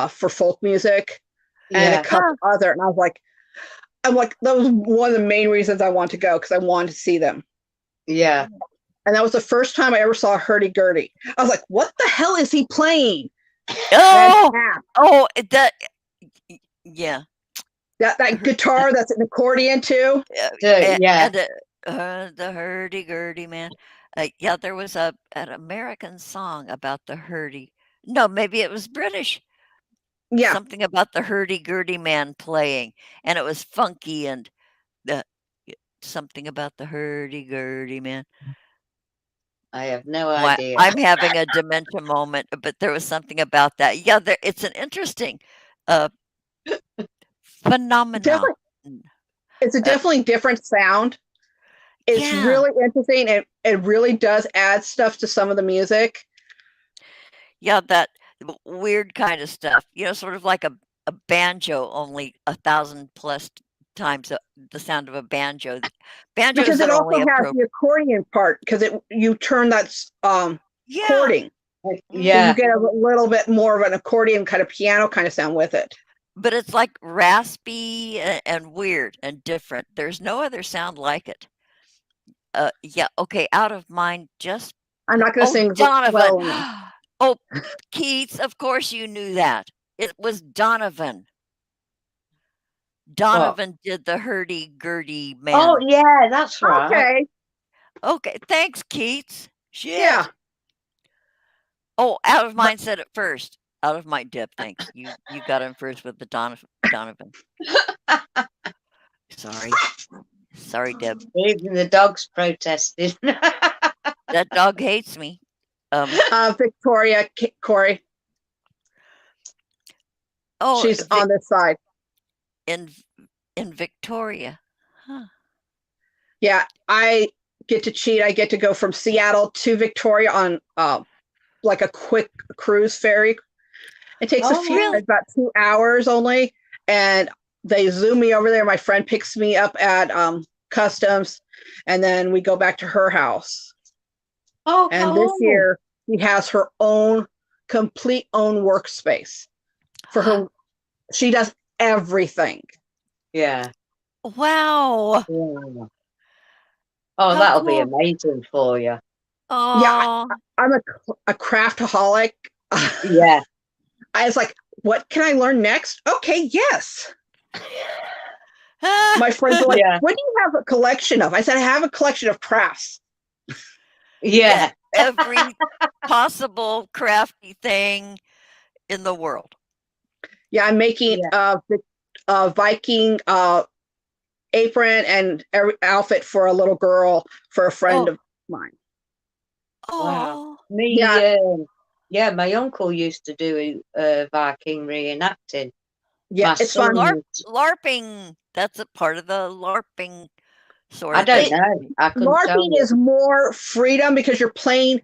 Speaker 3: for folk music, and a couple other. And I'm like, that was one of the main reasons I wanted to go, because I wanted to see them.
Speaker 2: Yeah.
Speaker 3: And that was the first time I ever saw Hurdy-Gurdy. I was like, what the hell is he playing?
Speaker 1: Oh, yeah.
Speaker 3: That guitar that's an accordion too.
Speaker 2: Yeah.
Speaker 1: And the hurdy-gurdy, man. Yeah, there was an American song about the hurdy. No, maybe it was British.
Speaker 3: Yeah.
Speaker 1: Something about the hurdy-gurdy man playing, and it was funky, and something about the hurdy-gurdy man.
Speaker 2: I have no
Speaker 1: Oh,
Speaker 2: idea.
Speaker 1: I'm having a dementia moment, but there was something about that. Yeah, it's an interesting phenomenon.
Speaker 3: It's a definitely different sound. It's really interesting. It really does add stuff to some of the music.
Speaker 1: Yeah, that weird kind of stuff. Sort of like a banjo, only 1,000+ times the sound of a banjo. Banjos
Speaker 3: because it
Speaker 1: are
Speaker 3: also
Speaker 1: only
Speaker 3: has the accordion part, because you turn that chording.
Speaker 2: Yeah.
Speaker 3: You get a little bit more of an accordion kind of piano kind of sound with it.
Speaker 1: But it's like raspy and weird and different. There's no other sound like it. Yeah, okay, Out of Mind, just
Speaker 3: I'm not going to sing
Speaker 1: Donovan.
Speaker 3: well.
Speaker 1: Oh, Keats, of course you knew that. It was Donovan. Donovan did the hurdy-gurdy man.
Speaker 2: Oh, yeah, that's right.
Speaker 1: Okay, thanks, Keats. Shit.
Speaker 3: Yeah.
Speaker 1: Oh, Out of Mind said it first. Out of Mind, Deb, thanks. You got him first with the Donovan. Sorry, Deb.
Speaker 2: Even the dogs protested.
Speaker 1: That dog hates me.
Speaker 3: Victoria, Corey.
Speaker 1: Oh,
Speaker 3: she's on this side.
Speaker 1: In Victoria. Huh.
Speaker 3: Yeah, I get to cheat. I get to go from Seattle to Victoria on like a quick cruise ferry. It takes about 2 hours only, and they zoom me over there. My friend picks me up at customs, and then we go back to her house.
Speaker 2: Oh,
Speaker 3: and this year she has her own complete own workspace for her. She does everything.
Speaker 2: Yeah.
Speaker 1: Wow.
Speaker 2: Yeah. Oh, that'll be amazing for you.
Speaker 1: Oh.
Speaker 3: Yeah, I'm a craftaholic.
Speaker 2: Yeah.
Speaker 3: I was like, what can I learn next? Okay, yes. My friends are like, what do you have a collection of? I said, I have a collection of crafts.
Speaker 2: Yeah.
Speaker 1: Every possible crafty thing in the world.
Speaker 3: Yeah, I'm making a Viking apron and outfit for a little girl for a friend of mine.
Speaker 1: Oh,
Speaker 2: wow. Yeah, my uncle used to do Viking reenacting.
Speaker 3: Yeah, it's fun.
Speaker 1: LARPing. That's a part of the LARPing sort
Speaker 2: of thing. I don't know.
Speaker 3: LARPing is more freedom because you're playing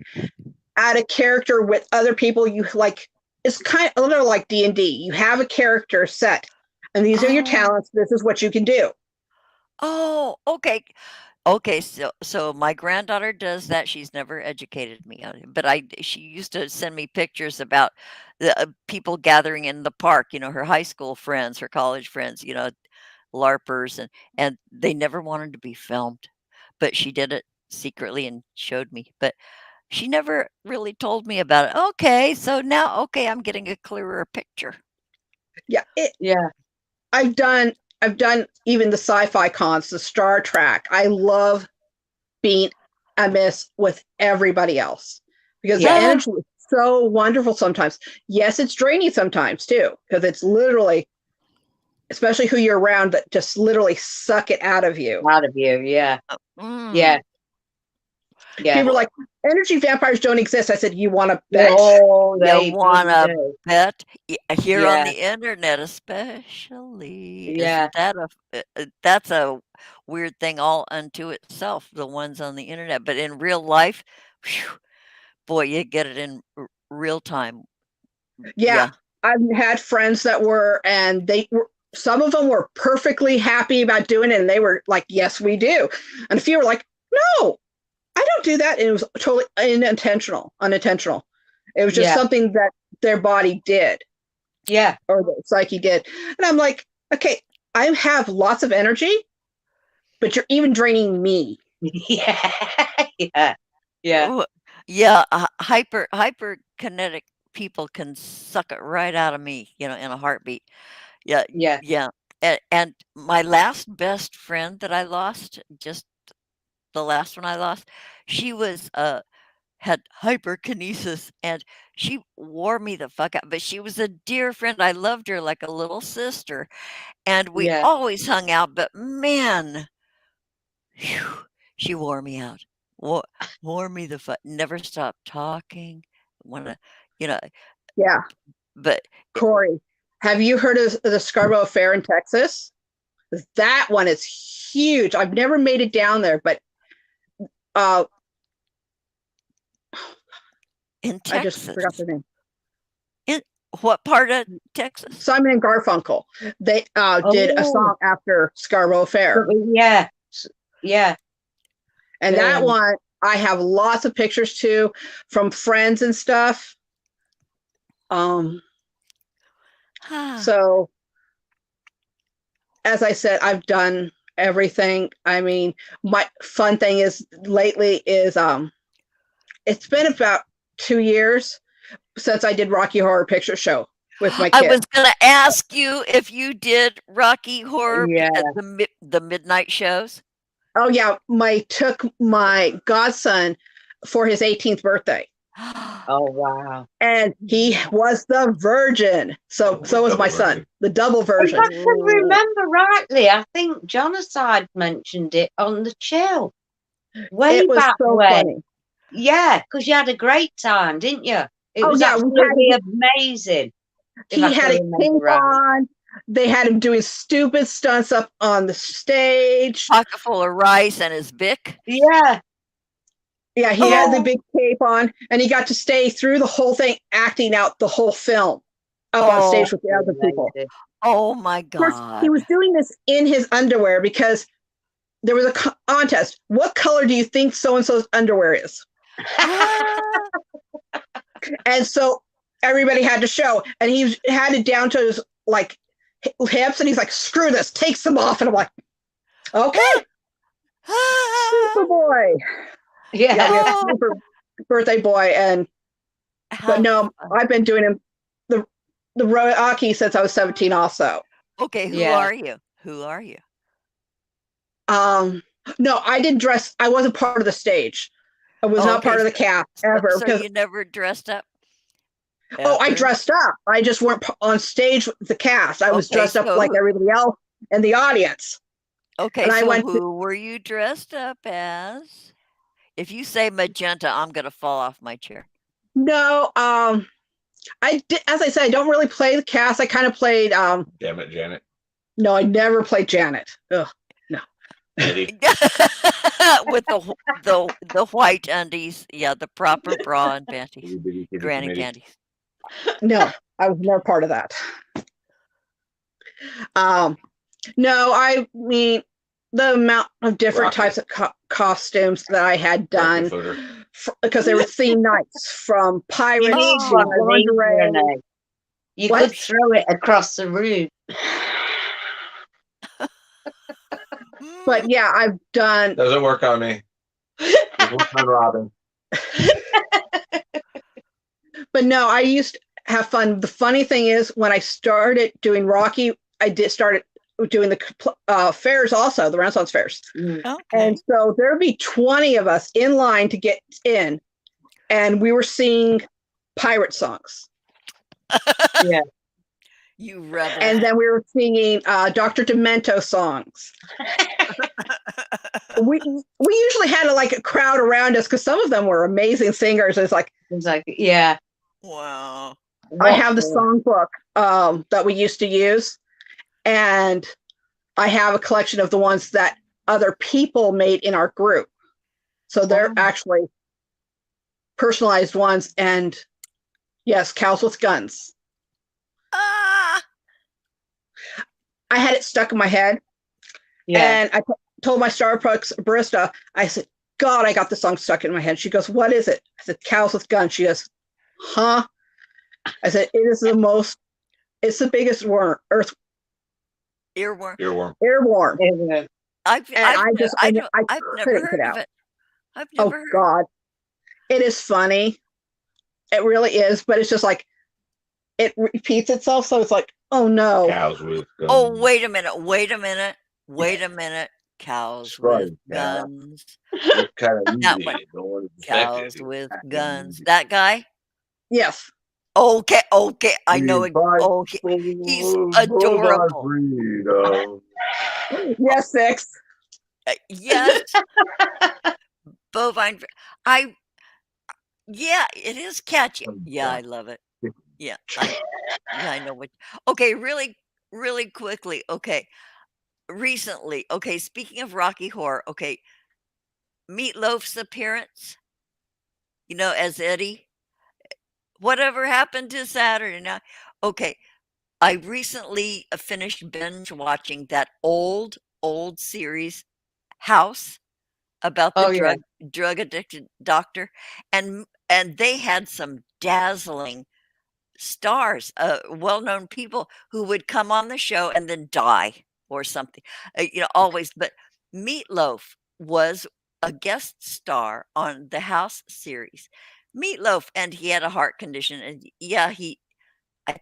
Speaker 3: at a character with other people. You like, it's kind of a little like D&D. You have a character set, and these are your talents. This is what you can do.
Speaker 1: Oh, okay. Okay, so my granddaughter does that. She's never educated me on it, but she used to send me pictures about the people gathering in the park, her high school friends, her college friends, LARPers, and they never wanted to be filmed, but she did it secretly and showed me, but she never really told me about it. Okay, so now, I'm getting a clearer picture.
Speaker 3: Yeah. I've done even the sci-fi cons, the Star Trek. I love being a miss with everybody else because the energy is so wonderful sometimes. Yes, it's draining sometimes too, because it's literally, especially who you're around, that just literally suck it out of you.
Speaker 2: Yeah.
Speaker 3: Yeah.
Speaker 2: Yeah.
Speaker 3: People were like, energy vampires don't exist. I said, you want to bet?
Speaker 2: Oh, they
Speaker 1: You wanna
Speaker 2: do.
Speaker 1: bet? Here on
Speaker 2: Yeah.
Speaker 1: the internet especially.
Speaker 2: Yeah.
Speaker 1: Isn't that that's a weird thing all unto itself, the ones on the internet. But in real life, phew, boy, you get it in real time.
Speaker 3: Yeah, I've had friends that were, and some of them were perfectly happy about doing it, and they were like, yes, we do. And a few were like, no, I don't do that. And it was totally unintentional. It was just
Speaker 2: Yeah.
Speaker 3: something that their body did,
Speaker 2: Yeah.
Speaker 3: or the psyche did. And I'm like, okay, I have lots of energy, but you're even draining me.
Speaker 2: Yeah. Yeah. Yeah.
Speaker 1: Oh, yeah, hyperkinetic people can suck it right out of me, in a heartbeat. Yeah,
Speaker 2: Yeah.
Speaker 1: yeah. And my last best friend that I lost, just the last one I lost, she had hyperkinesis and she wore me the fuck out. But she was a dear friend. I loved her like a little sister, and we
Speaker 2: Yeah.
Speaker 1: always hung out. But man, phew, she wore me out. Wore me the fuck. Never stopped talking. Wanna, you know.
Speaker 3: Yeah.
Speaker 1: But
Speaker 3: Corey, have you heard of the Scarborough Fair in Texas? That one is huge. I've never made it down there, but
Speaker 1: in
Speaker 3: I just
Speaker 1: Texas,
Speaker 3: forgot the name.
Speaker 1: in what part of Texas?
Speaker 3: Simon and Garfunkel. They did a song after Scarborough Fair.
Speaker 2: Yeah. Yeah.
Speaker 3: And that one, I have lots of pictures too from friends and stuff. So, as I said, I've done everything. I mean, my fun thing is lately is it's been about 2 years since I did Rocky Horror Picture Show with my
Speaker 1: I
Speaker 3: kids.
Speaker 1: was going to ask you if you did Rocky Horror
Speaker 2: Yeah.
Speaker 1: at the midnight shows.
Speaker 3: Oh yeah, took my godson for his 18th birthday.
Speaker 2: Oh wow.
Speaker 3: And he was the virgin. So was my son, the double version.
Speaker 2: If I can remember rightly, I think Jonicide mentioned it on the chill. Way
Speaker 3: It was
Speaker 2: back
Speaker 3: so
Speaker 2: when.
Speaker 3: funny.
Speaker 2: Yeah, because you had a great time, didn't you? It
Speaker 3: Oh,
Speaker 2: was
Speaker 3: yeah,
Speaker 2: absolutely amazing.
Speaker 3: He had a cape on. They had him doing stupid stunts up on the stage.
Speaker 1: Pocket full of rice and his Bic.
Speaker 2: Yeah.
Speaker 3: Yeah, he had the big cape on, and he got to stay through the whole thing, acting out the whole film up on stage with the other people.
Speaker 1: Oh my
Speaker 3: Of course,
Speaker 1: God.
Speaker 3: he was doing this in his underwear because there was a contest. What color do you think so-and-so's underwear is? And so everybody had to show, and he had it down to his like hips, and he's like, screw this, takes them off. And I'm like, okay, super boy.
Speaker 2: Yeah.
Speaker 3: Super birthday boy. But no, I've been doing him the Rocky since I was 17 also.
Speaker 1: Okay, who are you? Who are you?
Speaker 3: No, I didn't dress. I wasn't part of the stage. I was not part of the cast ever.
Speaker 1: So you never dressed up?
Speaker 3: Oh, I dressed up. I just weren't on stage with the cast. I was dressed up like everybody else in the audience.
Speaker 1: Okay,
Speaker 3: and
Speaker 1: so who were you dressed up as? If you say magenta, I'm going to fall off my chair.
Speaker 3: No, I did, as I said, I don't really play the cast. I kind of played.
Speaker 4: Damn it, Janet.
Speaker 3: No, I never played Janet. Ugh, no.
Speaker 1: With the white undies, the proper bra and panties, granny panties.
Speaker 3: No, I was never part of that. No, I mean the amount of different types of costumes that I had done because they were theme nights from pirates to lingerie.
Speaker 2: You could throw it across the room.
Speaker 3: But yeah, I've done.
Speaker 4: Doesn't work on me. On Robin.
Speaker 3: But no, I used to have fun. The funny thing is, when I started doing Rocky, I started doing the fairs also, the Renaissance fairs.
Speaker 1: Okay.
Speaker 3: And so there would be 20 of us in line to get in, and we were singing pirate songs.
Speaker 1: You rebel.
Speaker 3: And then we were singing Dr. Demento songs. We usually had like a crowd around us because some of them were amazing singers. It's like,
Speaker 2: yeah.
Speaker 1: Wow.
Speaker 3: I have the songbook that we used to use, and I have a collection of the ones that other people made in our group. So they're actually personalized ones. And yes, Cows with Guns.
Speaker 1: Ah!
Speaker 3: I had it stuck in my head.
Speaker 2: Yeah.
Speaker 3: And I told my Starbucks barista, I said, God, I got the song stuck in my head. She goes, what is it? I said, Cows with Guns. She goes, huh? I said, it's the biggest earthworm.
Speaker 1: Earworm.
Speaker 3: Earworm.
Speaker 1: I've
Speaker 3: I
Speaker 1: never
Speaker 3: couldn't
Speaker 1: heard
Speaker 3: get
Speaker 1: of
Speaker 3: out.
Speaker 1: it. I've never heard.
Speaker 3: God. It is funny. It really is, but it's just like it repeats itself. So it's like, oh no.
Speaker 4: Cows with guns.
Speaker 1: Oh, wait a minute. Cows with guns.
Speaker 4: Kind of
Speaker 1: That
Speaker 4: easy.
Speaker 1: one.
Speaker 4: No one is
Speaker 1: Cows
Speaker 4: affected.
Speaker 1: with
Speaker 4: It's
Speaker 1: guns.
Speaker 4: easy.
Speaker 1: That guy?
Speaker 3: Yes.
Speaker 1: Okay. I know it. Oh, he's adorable.
Speaker 3: Yes, 6.
Speaker 1: Yes. Bovine. Yeah, it is catchy. Yeah, I love it. Yeah, I know what. Okay, really, really quickly. Okay, recently. Okay, speaking of Rocky Horror. Okay, Meatloaf's appearance. As Eddie. Whatever happened to Saturday night? Okay, I recently finished binge watching that old series, House, about the drug addicted doctor, and they had some dazzling stars, well-known people who would come on the show and then die or something, always. But Meatloaf was a guest star on the House series. Meatloaf, and he had a heart condition, and I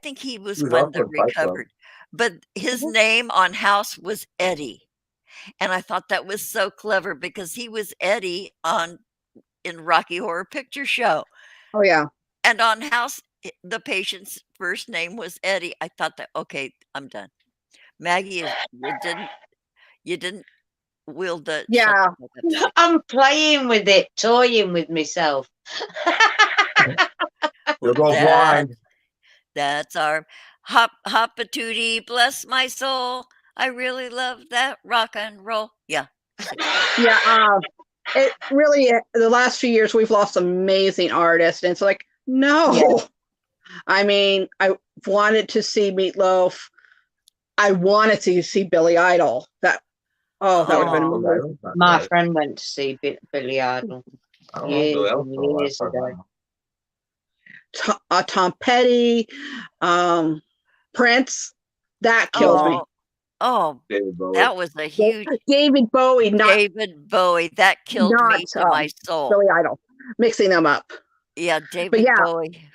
Speaker 1: think he was one that recovered, but his name on House was Eddie. And I thought that was so clever because he was Eddie in Rocky Horror Picture Show.
Speaker 3: Oh yeah.
Speaker 1: And on House, the patient's first name was Eddie. I thought that, okay, I'm done. Maggie, you didn't wield the.
Speaker 3: Yeah.
Speaker 2: I'm playing with it, toying with myself.
Speaker 4: You'll go blind.
Speaker 1: That's our hop-a-tootie, bless my soul. I really love that rock and roll. Yeah.
Speaker 3: Yeah. It really, the last few years, we've lost amazing artists. And it's like, no. Yeah. I mean, I wanted to see Meatloaf. I wanted to see Billy Idol. That would have been amazing.
Speaker 2: My friend went to see Billy Idol. Years ago.
Speaker 3: Tom Petty, Prince, that killed me.
Speaker 1: Oh, that was a huge
Speaker 3: David Bowie.
Speaker 1: David Bowie, that killed me to my soul.
Speaker 3: Billy Idol, mixing them up.
Speaker 1: Yeah, David Bowie.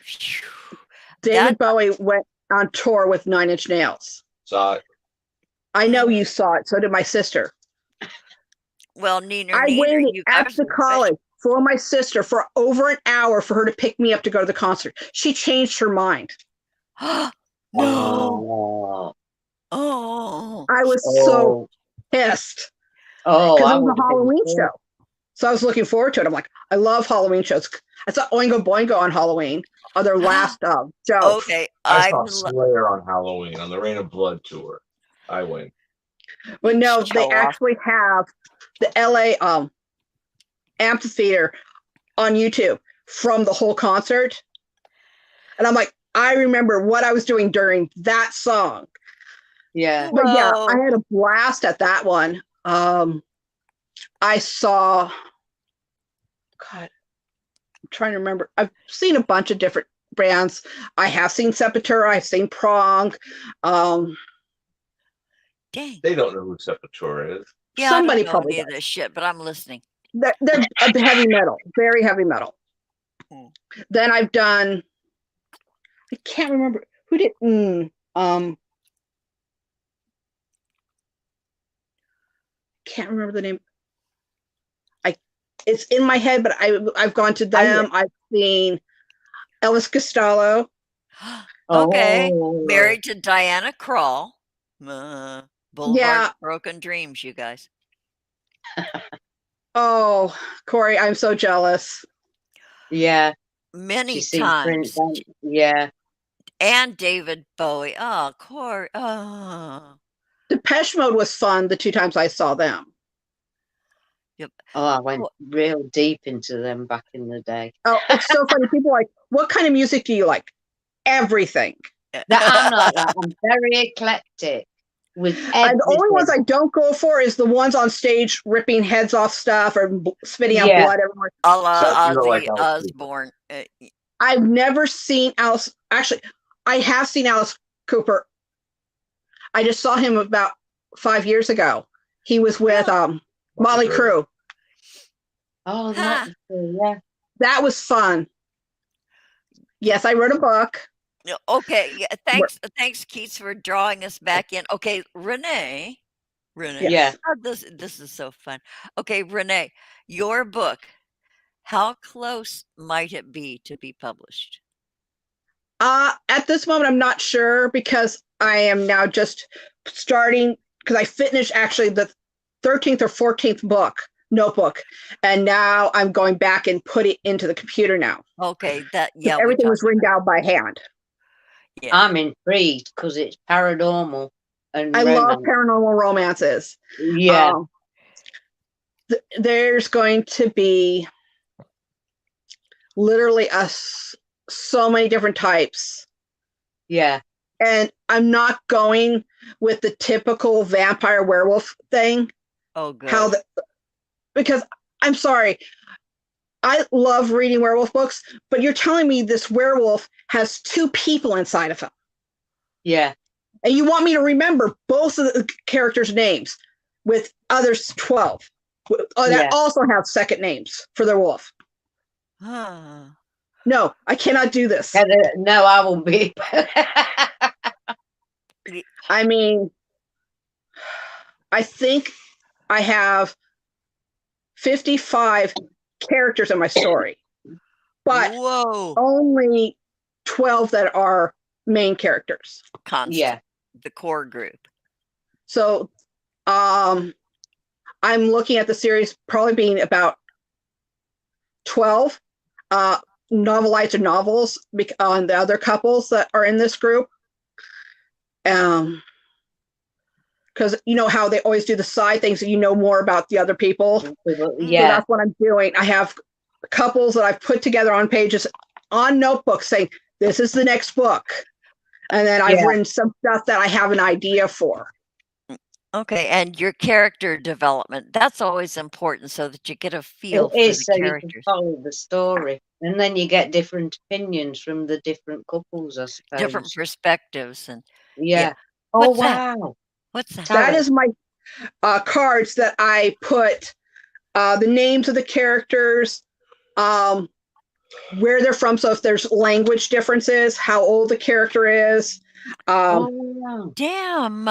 Speaker 3: David Bowie went on tour with 9 Inch Nails.
Speaker 4: Saw it.
Speaker 3: I know you saw it. So did my sister.
Speaker 1: Well, Neener,
Speaker 3: I waited at the college for my sister for over an hour for her to pick me up to go to the concert. She changed her mind.
Speaker 1: No.
Speaker 3: Oh. I was so pissed.
Speaker 2: Oh,
Speaker 3: because it was a Halloween show. So I was looking forward to it. I'm like, I love Halloween shows. I saw Oingo Boingo on Halloween on their last show.
Speaker 1: Okay.
Speaker 4: I saw Slayer on Halloween on the Rain of Blood tour. I went.
Speaker 3: But no, they actually have the LA amphitheater on YouTube from the whole concert. And I'm like, I remember what I was doing during that song.
Speaker 2: Yeah.
Speaker 3: But yeah, I had a blast at that one. I saw, God, I'm trying to remember. I've seen a bunch of different bands. I have seen Sepultura. I've seen Prong.
Speaker 1: Dang.
Speaker 4: They don't know who Sepultura is.
Speaker 1: Yeah,
Speaker 3: somebody
Speaker 1: I don't know
Speaker 3: probably
Speaker 1: any of
Speaker 3: does.
Speaker 1: this shit, but I'm listening.
Speaker 3: They're heavy metal, very heavy metal. Then I've done, I can't remember who did. Can't remember the name. It's in my head, but I've gone to them. I've seen Elvis Costello.
Speaker 1: Okay.
Speaker 2: Oh,
Speaker 1: Married to Diana Krall. Boulevard
Speaker 3: Yeah.
Speaker 1: of Broken Dreams, you guys.
Speaker 3: Oh, Corey, I'm so jealous.
Speaker 2: yeah.
Speaker 1: Many
Speaker 2: She's seen Prince.
Speaker 1: times.
Speaker 2: Yeah.
Speaker 1: And David Bowie. Oh, Corey. Oh.
Speaker 3: Depeche Mode was fun the 2 times I saw them.
Speaker 2: Oh, I went real deep into them back in the day.
Speaker 3: Oh, it's so funny. People are like, what kind of music do you like? Everything.
Speaker 2: I'm like that. I'm very eclectic with
Speaker 3: And the only ones
Speaker 2: everything.
Speaker 3: I don't go for is the ones on stage ripping heads off stuff or spitting out
Speaker 2: Yeah.
Speaker 3: blood everywhere.
Speaker 1: A la
Speaker 4: So you don't like
Speaker 1: Ozzy
Speaker 4: Alice
Speaker 1: Osbourne.
Speaker 3: I've never seen Alice. Actually, I have seen Alice Cooper. I just saw him about 5 years ago. He was with Motley Crue.
Speaker 2: Oh,
Speaker 1: Huh.
Speaker 2: yeah.
Speaker 3: That was fun. Yes, I wrote a book.
Speaker 1: Okay. Yeah, thanks, Keats, for drawing us back in. Okay, Renee.
Speaker 2: Yeah.
Speaker 1: Oh, this is so fun. Okay, Renee, your book. How close might it be to be published?
Speaker 3: At this moment, I'm not sure because I am now just starting because I finished actually the 13th or 14th notebook, and now I'm going back and put it into the computer now.
Speaker 1: Okay, we
Speaker 3: Everything was
Speaker 1: talked
Speaker 3: written down by hand.
Speaker 1: Yeah.
Speaker 2: I'm intrigued because it's paranormal and
Speaker 3: I love
Speaker 2: romance.
Speaker 3: paranormal romances.
Speaker 2: Yeah.
Speaker 3: There's going to be literally so many different types.
Speaker 2: Yeah.
Speaker 3: And I'm not going with the typical vampire werewolf thing.
Speaker 1: Oh, good.
Speaker 3: Because I'm sorry, I love reading werewolf books, but you're telling me this werewolf has 2 people inside of him.
Speaker 2: Yeah.
Speaker 3: And you want me to remember both of the characters' names with others 12 that also have second names for their wolf.
Speaker 1: Huh.
Speaker 3: No, I cannot do this.
Speaker 2: No, I won't be.
Speaker 3: I mean, I think I have 55 characters in my story, but
Speaker 1: Whoa.
Speaker 3: only 12 that are main characters.
Speaker 1: Constant.
Speaker 2: Yeah.
Speaker 1: The core group.
Speaker 3: So I'm looking at the series probably being about 12 novelites or novels on the other couples that are in this group. Because you know how they always do the side things so you know more about the other people.
Speaker 2: Yeah.
Speaker 3: So that's what I'm doing. I have couples that I've put together on pages on notebooks saying, this is the next book. And then I've written some stuff that I have an idea for.
Speaker 1: Okay, and your character development, that's always important so that you get a feel for
Speaker 2: It is,
Speaker 1: the
Speaker 2: so you
Speaker 1: characters.
Speaker 2: can follow the story. And then you get different opinions from the different couples, I suppose.
Speaker 1: Different perspectives. And
Speaker 2: Yeah.
Speaker 1: What's
Speaker 2: Oh,
Speaker 1: that?
Speaker 2: wow.
Speaker 1: What's that?
Speaker 3: That is my cards that I put the names of the characters, where they're from. So if there's language differences, how old the character is.
Speaker 2: Wow.
Speaker 1: Damn.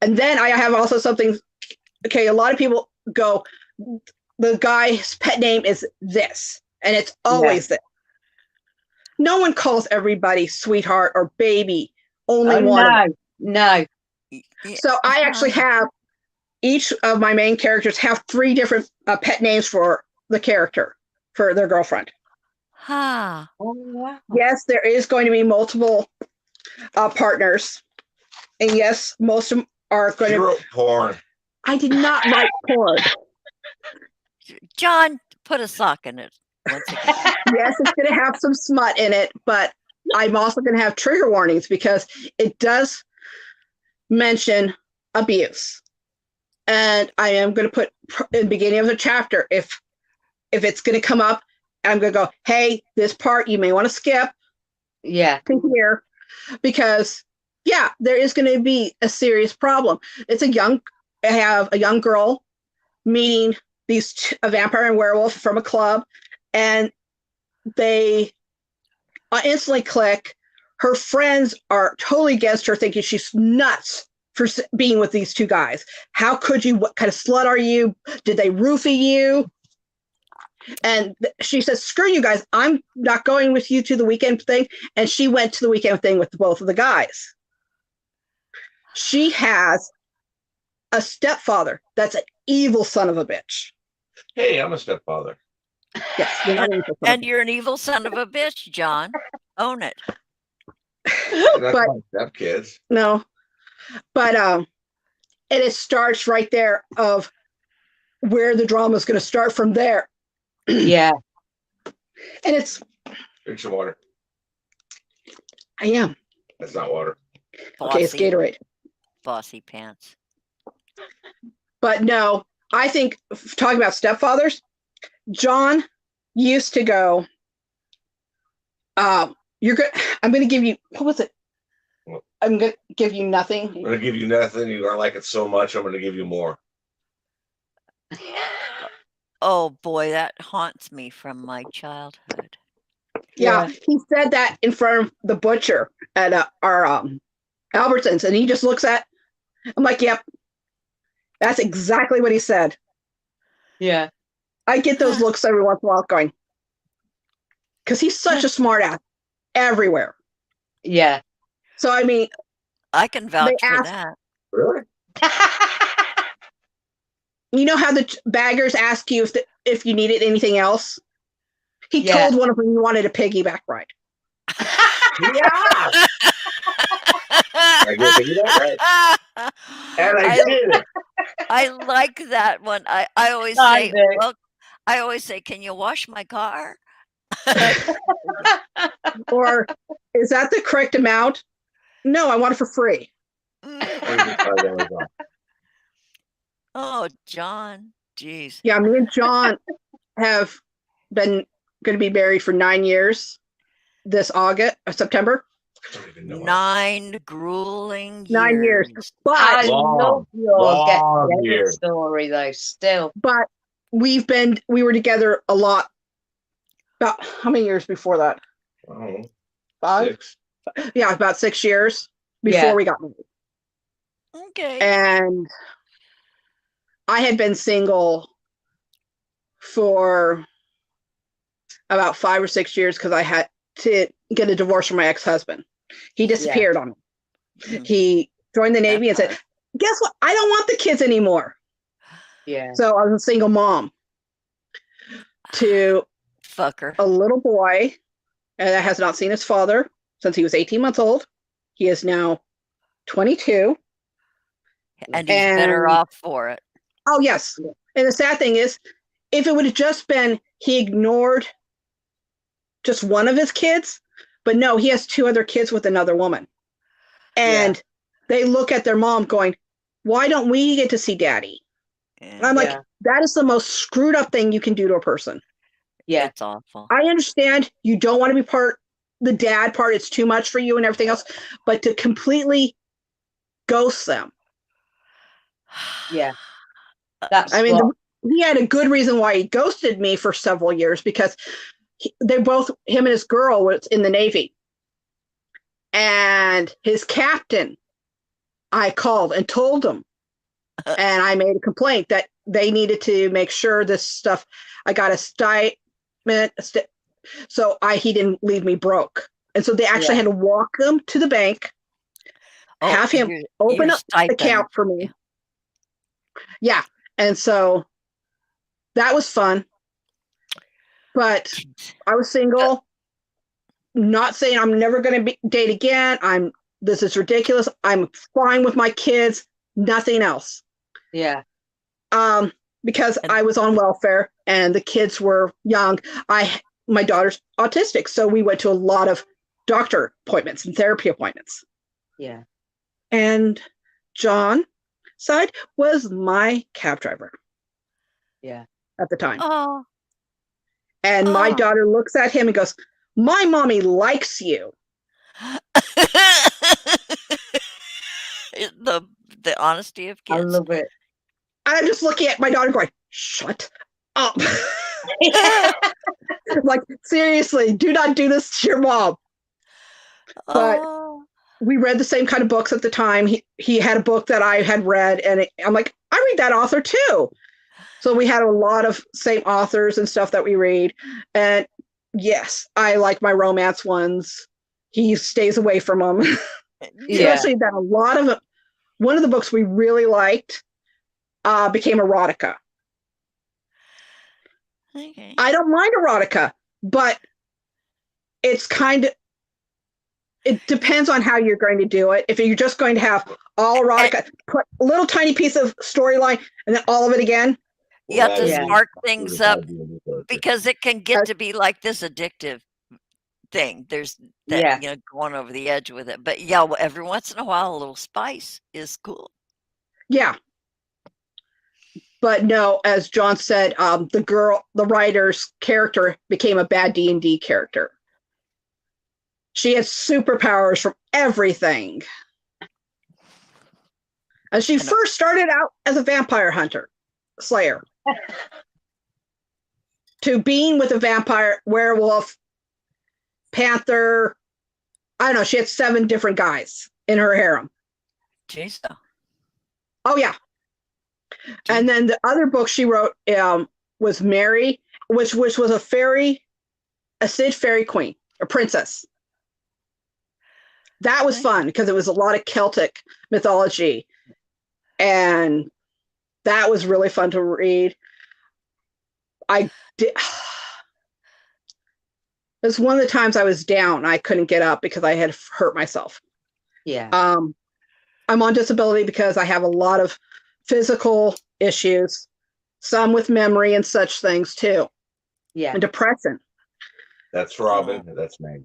Speaker 3: And then I have also something. Okay, a lot of people go, the guy's pet name is this, and it's always this. No one calls everybody sweetheart or baby. Only one.
Speaker 2: No.
Speaker 3: So I actually have each of my main characters have 3 different pet names for the character, for their girlfriend.
Speaker 1: Huh.
Speaker 2: Oh, wow.
Speaker 3: Yes, there is going to be multiple partners. And yes, most of them are going
Speaker 4: You
Speaker 3: to.
Speaker 4: wrote porn.
Speaker 3: I did not write porn.
Speaker 1: John, put a sock in it once again.
Speaker 3: Yes, it's going to have some smut in it, but I'm also going to have trigger warnings because it does mention abuse. And I am going to put in the beginning of the chapter, if it's going to come up, I'm going to go, hey, this part you may want to skip.
Speaker 2: Yeah.
Speaker 3: To here, because there is going to be a serious problem. I have a young girl meeting a vampire and werewolf from a club, and they instantly click. Her friends are totally against her, thinking she's nuts for being with these 2 guys. How could you? What kind of slut are you? Did they roofie you? And she says, screw you guys. I'm not going with you to the weekend thing. And she went to the weekend thing with both of the guys. She has a stepfather that's an evil son of a bitch.
Speaker 4: Hey, I'm a stepfather.
Speaker 3: Yes, you're not an evil son.
Speaker 1: And you're an evil son of a bitch, John. Own it.
Speaker 4: That's
Speaker 3: But-
Speaker 4: my stepkids.
Speaker 3: No, but and it starts right there of where the drama is going to start from there.
Speaker 2: Yeah.
Speaker 3: And it's,
Speaker 4: Drink some water.
Speaker 3: I am.
Speaker 4: That's not water.
Speaker 3: Okay, it's
Speaker 1: Bossy,
Speaker 3: Gatorade.
Speaker 1: bossy pants.
Speaker 3: But no, I think talking about stepfathers, John used to go, you're good. I'm going to give you, what was it?
Speaker 4: What?
Speaker 3: I'm going to give you
Speaker 4: I'm
Speaker 3: nothing.
Speaker 4: gonna give you nothing. You're gonna like it so much. I'm gonna give you more.
Speaker 1: Oh boy, that haunts me from my childhood.
Speaker 3: Yeah, he said that in front of the butcher at our Albertsons, and he just looks at. I'm like, yep, that's exactly what he said.
Speaker 2: Yeah.
Speaker 3: I get those looks every once in a while, going, because he's such a smart ass everywhere.
Speaker 2: Yeah.
Speaker 3: So I mean,
Speaker 1: I can vouch for
Speaker 3: asked-
Speaker 1: that.
Speaker 4: Really?
Speaker 3: you know how the baggers ask you if you needed anything else. He
Speaker 2: Yeah.
Speaker 3: told one of them he wanted a piggyback ride.
Speaker 4: Yeah. I get to do that, right? And I did.
Speaker 1: I like that one. I always
Speaker 2: I
Speaker 1: say,
Speaker 2: do.
Speaker 1: well, I always say, can you wash my car?
Speaker 3: Or is that the correct amount? No, I want it for free.
Speaker 1: Oh, John. Jeez.
Speaker 3: Yeah, me and John have been going to be married for 9 years this August, September.
Speaker 4: I don't even know.
Speaker 1: 9 grueling
Speaker 3: 9 years. But
Speaker 2: I
Speaker 4: Long,
Speaker 2: love your
Speaker 4: long
Speaker 2: get
Speaker 4: years.
Speaker 2: story though. Still.
Speaker 3: we were together a lot. About how many years before that?
Speaker 4: Oh,
Speaker 3: 5?
Speaker 4: 6.
Speaker 3: Yeah, about 6 years before
Speaker 2: Yeah.
Speaker 3: we got married.
Speaker 1: Okay.
Speaker 3: And I had been single for about 5 or 6 years because I had to get a divorce from my ex-husband. He disappeared on me.
Speaker 1: Mm.
Speaker 3: He joined the Navy and
Speaker 1: That
Speaker 3: said, guess what? I don't want the kids anymore.
Speaker 2: Yeah.
Speaker 3: So I was a single mom to
Speaker 1: Fucker.
Speaker 3: a little boy that has not seen his father since he was 18 months old. He is now 22.
Speaker 1: And he's better
Speaker 3: and-
Speaker 1: off for it.
Speaker 3: Oh, yes. And the sad thing is, if it would have just been he ignored just one of his kids, but no, he has 2 other kids with another woman. And they look at their mom going, why don't we get to see daddy? And I'm like,
Speaker 2: Yeah.
Speaker 3: that is the most screwed up thing you can do to a person.
Speaker 2: Yeah.
Speaker 1: It's awful.
Speaker 3: I understand you don't want to be the dad part, it's too much for you and everything else, but to completely ghost them.
Speaker 2: Yeah. That's
Speaker 3: I mean,
Speaker 2: what,
Speaker 3: he had a good reason why he ghosted me for several years because him and his girl was in the Navy. And his captain, I called and told him, and I made a complaint that they needed to make sure this stuff, I got a stipend, so he didn't leave me broke. And so they actually
Speaker 2: Yeah.
Speaker 3: had to walk them to the bank, have him open
Speaker 1: your
Speaker 3: up the account for me. Yeah. And so that was fun. But
Speaker 1: Jeez.
Speaker 3: I was single, not saying I'm never going to date again. This is ridiculous. I'm fine with my kids, nothing else.
Speaker 2: yeah.
Speaker 3: Because
Speaker 1: And-
Speaker 3: I was on welfare and the kids were young. My daughter's autistic, so we went to a lot of doctor appointments and therapy appointments.
Speaker 2: Yeah.
Speaker 3: And Jonicide was my cab driver
Speaker 2: Yeah.
Speaker 3: at the time.
Speaker 1: Oh.
Speaker 3: And my
Speaker 1: Oh.
Speaker 3: daughter looks at him and goes, my mommy likes you.
Speaker 1: the honesty of
Speaker 2: I
Speaker 1: kids.
Speaker 2: love it.
Speaker 3: And I'm just looking at my daughter going, shut up. Like, seriously, do not do this to your mom. But-
Speaker 1: Oh.
Speaker 3: We read the same kind of books at the time. He had a book that I had read, and I'm like, I read that author too. So we had a lot of same authors and stuff that we read. And yes, I like my romance ones. He stays away from them.
Speaker 2: Yeah.
Speaker 3: Especially that one of the books we really liked became erotica.
Speaker 1: Okay.
Speaker 3: I don't mind erotica, but it's it depends on how you're going to do it. If you're just going to have all erotica, put a little tiny piece of storyline and then all of it again.
Speaker 1: You have to
Speaker 2: Yeah.
Speaker 1: spark things up because it can get to be like this addictive thing. There's that,
Speaker 2: Yeah.
Speaker 1: going over the edge with it. But yeah, every once in a while, a little spice is cool.
Speaker 3: Yeah. But no, as John said, the writer's character became a bad D&D character. She had superpowers from everything. And she first started out as a vampire hunter, slayer, to being with a vampire, werewolf, panther. I don't know. She had 7 different guys in her harem.
Speaker 1: Jeez.
Speaker 3: Oh, yeah. And then the other book she wrote was Mary, which was a Cid fairy queen, a princess. That was fun because it was a lot of Celtic mythology. And that was really fun to read. It was one of the times I was down. I couldn't get up because I had hurt myself.
Speaker 2: Yeah.
Speaker 3: I'm on disability because I have a lot of physical issues, some with memory and such things too.
Speaker 2: Yeah.
Speaker 3: And depression.
Speaker 4: That's Robin. That's Meg.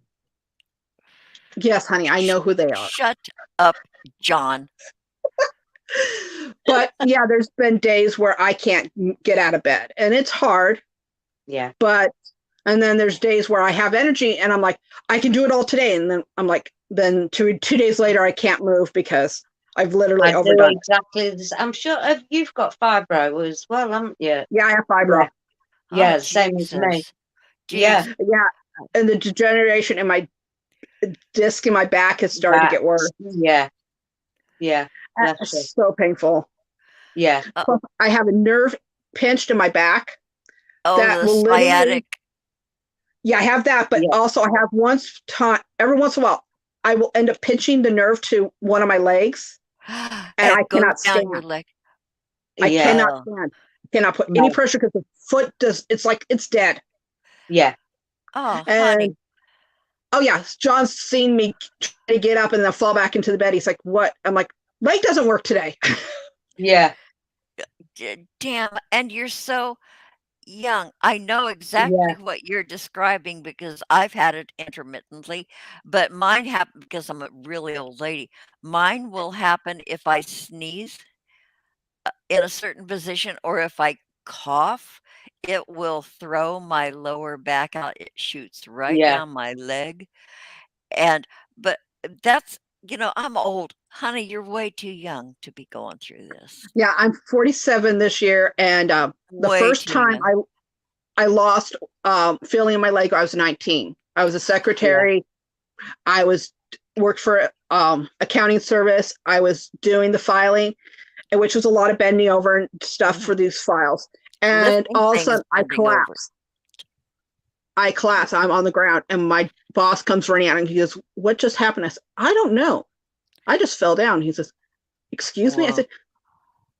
Speaker 3: Yes, honey, I know who they are.
Speaker 1: Shut up, John.
Speaker 3: But yeah, there's been days where I can't get out of bed and it's hard.
Speaker 2: Yeah.
Speaker 3: And then there's days where I have energy and I'm like, I can do it all today. And then I'm like, then 2 days later, I can't move because I've literally overdone
Speaker 2: exactly this. I'm sure you've got fibro as well, haven't you?
Speaker 3: Yeah, I have fibro.
Speaker 2: Yeah, same as me. Yeah.
Speaker 3: Yeah. And the degeneration in my disc in my back has started to get worse.
Speaker 2: Yeah. Yeah.
Speaker 3: It's so painful.
Speaker 2: Yeah.
Speaker 3: Plus, I have a nerve pinched in my back.
Speaker 1: Oh,
Speaker 3: that
Speaker 1: the sciatic.
Speaker 3: Yeah, I have that, but also I have every once in a while, I will end up pinching the nerve to one of my legs, and I cannot stand.
Speaker 1: Your leg.
Speaker 3: I cannot stand. I cannot put any pressure because the foot it's like it's dead.
Speaker 2: Yeah.
Speaker 1: Oh, honey.
Speaker 3: Oh yeah, John's seen me try to get up and then fall back into the bed. He's like, "What?" I'm like, "Leg doesn't work today."
Speaker 2: Yeah.
Speaker 1: Damn, and you're so young. I know exactly what you're describing because I've had it intermittently, but mine happened because I'm a really old lady. Mine will happen if I sneeze in a certain position or if I cough, it will throw my lower back out. It shoots right down my leg. But that's, I'm old. Honey, you're way too young to be going through this.
Speaker 3: Yeah, I'm 47 this year, and the first time I lost feeling in my leg, I was 19. I was a secretary. I worked for accounting service. I was doing the filing, which was a lot of bending over and stuff for these files. And all of a sudden, I collapsed. I'm on the ground, and my boss comes running out, and he goes, "What just happened?" I said, "I don't know. I just fell down." He says, "Excuse me?" I said,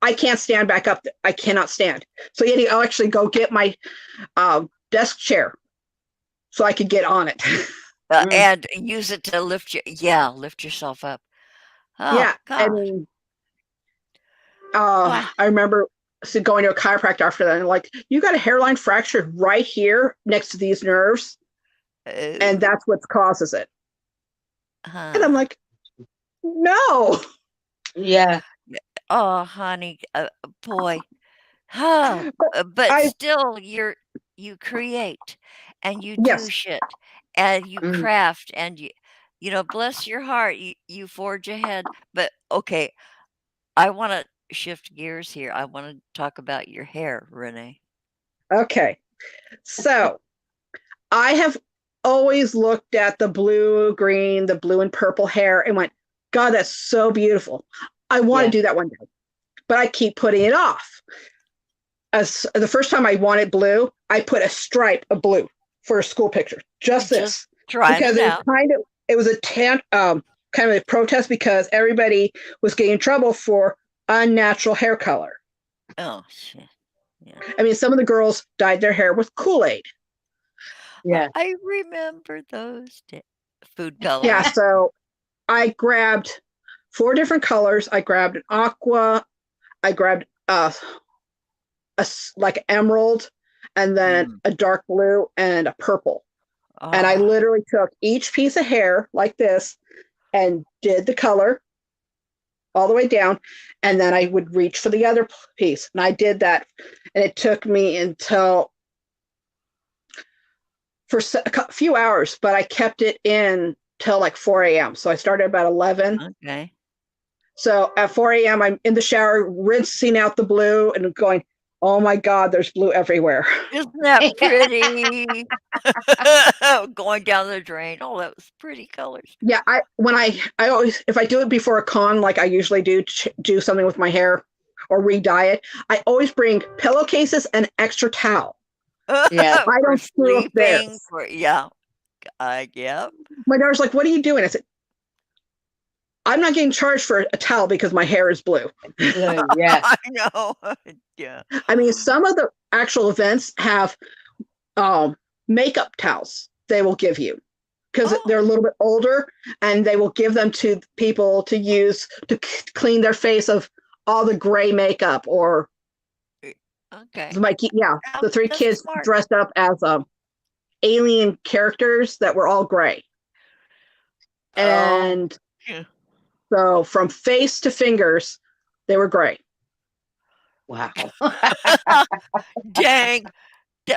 Speaker 3: "I can't stand back up. I cannot stand." So he had to actually go get my desk chair so I could get on it.
Speaker 1: And use it to lift yourself up. Oh,
Speaker 3: yeah.
Speaker 1: God.
Speaker 3: I remember going to a chiropractor after that, and like, "You got a hairline fracture right here next to these nerves, and that's what causes it." And I'm like, "No."
Speaker 2: Yeah.
Speaker 1: Oh, honey, boy. But still, you create, and you do shit, and you craft, and bless your heart, you forge ahead. But okay, I want to shift gears here. I want to talk about your hair, Renee.
Speaker 3: Okay, so I have always looked at the blue, green, the blue and purple hair and went, "God, that's so beautiful. I want to do that one day," but I keep putting it off. as the first time I wanted blue, I put a stripe of blue for a school picture. Just this.
Speaker 1: Trying
Speaker 3: Because
Speaker 1: it out.
Speaker 3: it was a kind of a protest because everybody was getting in trouble for unnatural hair color.
Speaker 1: Oh shit. Yeah.
Speaker 3: I mean, some of the girls dyed their hair with Kool-Aid.
Speaker 2: Yeah.
Speaker 1: I remember those food colors.
Speaker 3: Yeah, so I grabbed 4 different colors. I grabbed an aqua, I grabbed like emerald, and then a dark blue and a purple. And I literally took each piece of hair like this and did the color all the way down, and then I would reach for the other piece. And I did that, and it took me until for a few hours, but I kept it in till like 4 a.m. So I started about 11.
Speaker 1: Okay.
Speaker 3: So at 4 a.m., I'm in the shower, rinsing out the blue and going, oh my God, there's blue everywhere.
Speaker 1: Isn't that pretty? Going down the drain. Oh, that was pretty colors.
Speaker 3: Yeah, I always, if I do it before a con, like I usually do something with my hair or re-dye it, I always bring pillowcases and extra towel.
Speaker 2: Yeah.
Speaker 3: I don't screw up there.
Speaker 1: Yeah. Yeah.
Speaker 3: My daughter's like, what are you doing? I said, I'm not getting charged for a towel because my hair is blue.
Speaker 2: Blue, yeah.
Speaker 1: I know. Yeah.
Speaker 3: I mean, some of the actual events have makeup towels they will give you because they're a little bit older, and they will give them to people to use to clean their face of all the gray makeup or
Speaker 1: Okay.
Speaker 3: the 3
Speaker 1: That's
Speaker 3: kids
Speaker 1: smart.
Speaker 3: dressed up as alien characters that were all gray. And
Speaker 1: yeah.
Speaker 3: so from face to fingers, they were gray.
Speaker 2: Wow.
Speaker 1: Dang.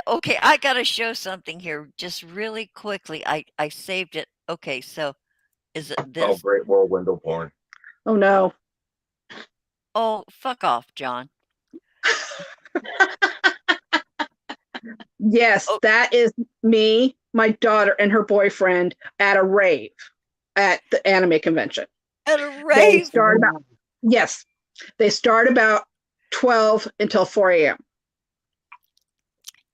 Speaker 1: Okay, I got to show something here just really quickly. I saved it. Okay, so is it
Speaker 4: Oh,
Speaker 1: this?
Speaker 4: great world window porn.
Speaker 3: Oh no.
Speaker 1: Oh, fuck off, John.
Speaker 3: Yes,
Speaker 1: Oh.
Speaker 3: that is me, my daughter, and her boyfriend at a rave at the anime convention.
Speaker 1: At a
Speaker 3: They
Speaker 1: rave.
Speaker 3: start about they start about 12 until 4 a.m.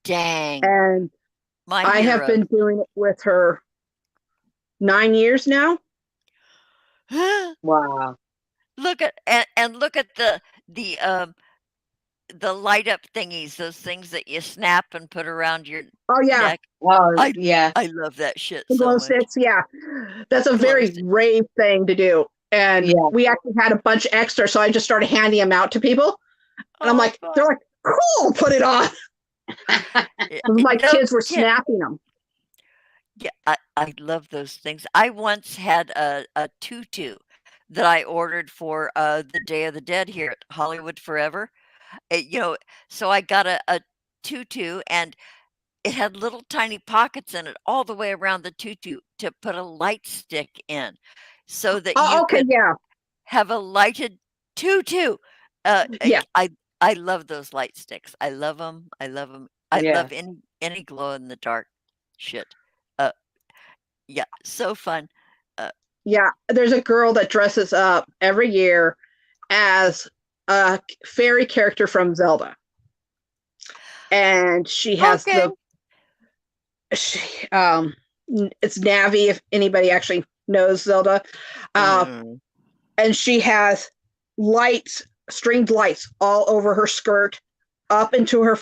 Speaker 1: Dang.
Speaker 3: And
Speaker 1: My
Speaker 3: I have
Speaker 1: hero.
Speaker 3: been doing it with her 9 years now.
Speaker 2: Wow.
Speaker 1: Look at and look at the light up thingies, those things that you snap and put around your
Speaker 3: Oh yeah,
Speaker 1: neck.
Speaker 2: Oh,
Speaker 1: I
Speaker 2: yeah.
Speaker 1: I love that shit
Speaker 3: the
Speaker 1: so
Speaker 3: glow
Speaker 1: much.
Speaker 3: sticks. Yeah, that's a
Speaker 1: Glow
Speaker 3: very
Speaker 1: sticks.
Speaker 3: rave thing to do. And
Speaker 2: Yeah.
Speaker 3: we actually had a bunch extra, so I just started handing them out to people. And I'm
Speaker 1: Oh,
Speaker 3: like,
Speaker 1: fun.
Speaker 3: they're like, cool, put it on. My
Speaker 1: No
Speaker 3: kids were
Speaker 1: kidding.
Speaker 3: snapping them.
Speaker 1: Yeah, I love those things. I once had a tutu that I ordered for the Day of the Dead here at Hollywood Forever. So I got a tutu, and it had little tiny pockets in it all the way around the tutu to put a light stick in, so that
Speaker 3: Oh,
Speaker 1: you
Speaker 3: okay,
Speaker 1: could
Speaker 3: yeah.
Speaker 1: have a lighted tutu.
Speaker 3: Yeah.
Speaker 1: I love those light sticks. I love them. I love them. I
Speaker 2: Yeah.
Speaker 1: love any glow in the dark shit. Yeah, so fun.
Speaker 3: Yeah, there's a girl that dresses up every year as a fairy character from Zelda. And she has
Speaker 1: Okay.
Speaker 3: it's Navi, if anybody actually knows Zelda.
Speaker 1: Mm.
Speaker 3: And she has stringed lights all over her skirt, up into her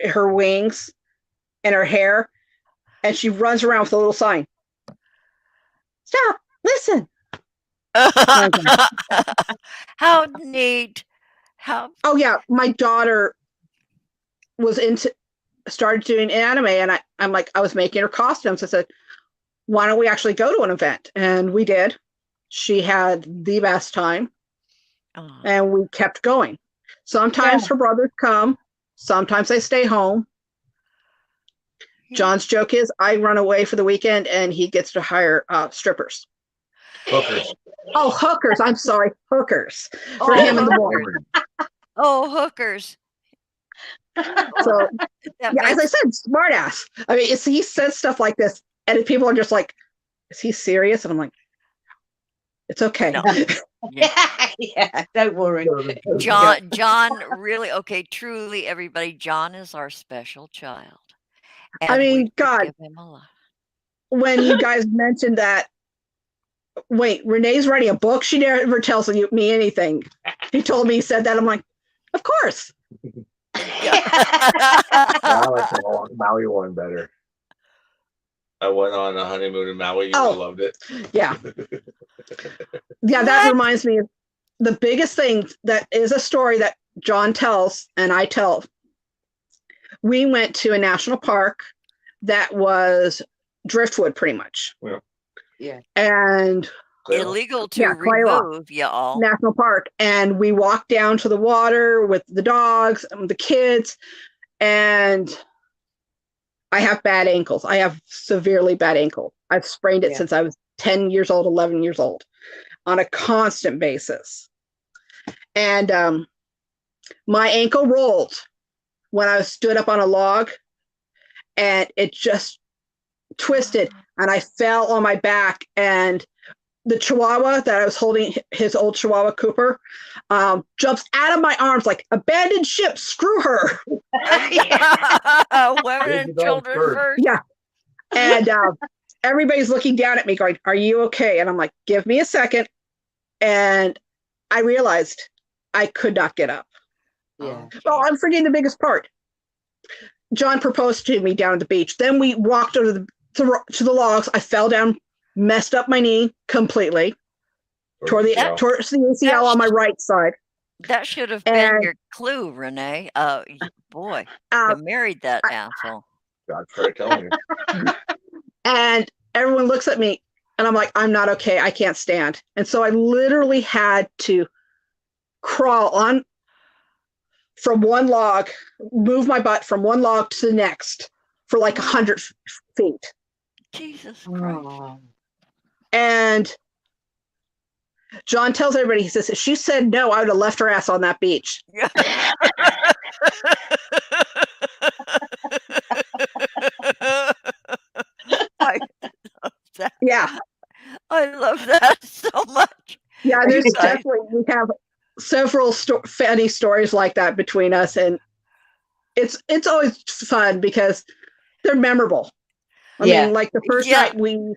Speaker 3: her wings and her hair. And she runs around with a little sign. Stop, listen.
Speaker 1: How neat. How
Speaker 3: Oh yeah, my daughter started doing anime, and I'm like, I was making her costumes. I said, why don't we actually go to an event? And we did. She had the best time,
Speaker 1: oh,
Speaker 3: and we kept going. Sometimes her brothers come, sometimes they stay home.
Speaker 1: yeah.
Speaker 3: John's joke is I run away for the weekend and he gets to hire strippers.
Speaker 4: Hookers.
Speaker 3: Oh, hookers. I'm sorry, hookers for
Speaker 1: Oh,
Speaker 3: him in the
Speaker 1: hookers.
Speaker 3: morning.
Speaker 1: Oh, hookers.
Speaker 3: So
Speaker 1: That
Speaker 3: yeah, as I
Speaker 1: makes
Speaker 3: said, smart ass. I mean, he says stuff like this, and people are just like, is he serious? And I'm like, it's okay.
Speaker 1: No.
Speaker 2: Yeah, don't worry.
Speaker 1: John, really, okay, truly, everybody, John is our special child.
Speaker 3: I
Speaker 1: And we
Speaker 3: mean, God,
Speaker 1: forgive him a lot.
Speaker 3: when you guys mentioned that, wait, Renee's writing a book. She never tells me anything. He told me he said that. I'm like, of course.
Speaker 1: Yeah.
Speaker 4: I like the Maui one better. I went on a honeymoon in Maui. You
Speaker 3: Oh.
Speaker 4: loved it.
Speaker 3: Yeah. Yeah, that
Speaker 1: What?
Speaker 3: reminds me of the biggest thing that is a story that John tells and I tell. We went to a national park that was driftwood pretty much.
Speaker 2: Yeah.
Speaker 3: And
Speaker 1: Illegal to
Speaker 3: Yeah, Clayla.
Speaker 1: remove, y'all.
Speaker 3: national park, and we walked down to the water with the dogs and the kids, and I have bad ankles. I have severely bad ankle. I've sprained it
Speaker 2: Yeah.
Speaker 3: since I was 10 years old, 11 years old on a constant basis. And my ankle rolled when I stood up on a log, and it just twisted, and I fell on my back, and the Chihuahua that I was holding, his old Chihuahua Cooper, jumps out of my arms like, abandoned ship, screw her.
Speaker 1: Women and children first.
Speaker 3: Yeah. And everybody's looking down at me going, are you okay? And I'm like, give me a second. And I realized I could not get up.
Speaker 2: Yeah.
Speaker 3: Oh, I'm forgetting the biggest part. John proposed to me down at the beach. Then we walked over to the logs. I fell down, messed up my knee completely, tore the ACL on my right side.
Speaker 1: That should have been your clue, Renee. Boy, you married that asshole.
Speaker 4: God, try telling you.
Speaker 3: And everyone looks at me, and I'm like, I'm not okay. I can't stand. And so I literally had to crawl on from one log, move my butt from one log to the next for like 100 feet.
Speaker 1: Jesus Christ.
Speaker 2: Oh.
Speaker 3: And John tells everybody, he says, if she said no, I would have left her ass on that beach.
Speaker 1: I love that.
Speaker 3: Yeah.
Speaker 1: I love that so much.
Speaker 3: Yeah, there's definitely, we have several funny stories like that between us, and it's always fun because they're memorable. I mean, like the first night we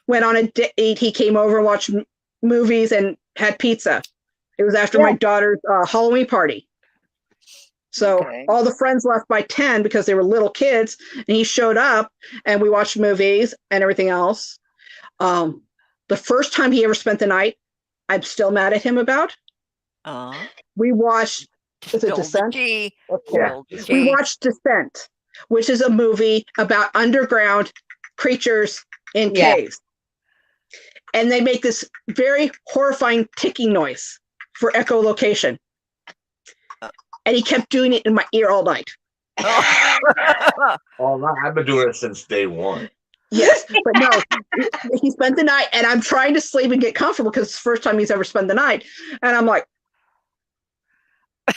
Speaker 3: went on a date, he came over and watched movies and had pizza. It was after my daughter's Halloween party. So all the friends left by 10 because they were little kids, and he showed up and we watched movies and everything else. The first time he ever spent the night, I'm still mad at him about. We watched Descent?
Speaker 1: We
Speaker 3: watched Descent, which is a movie about underground creatures in caves. And they make this very horrifying ticking noise for echolocation. And he kept doing it in my ear all night.
Speaker 4: I've been doing it since day one.
Speaker 3: Yes, but no, he spent the night, and I'm trying to sleep and get comfortable because it's the first time he's ever spent the night. And I'm like, and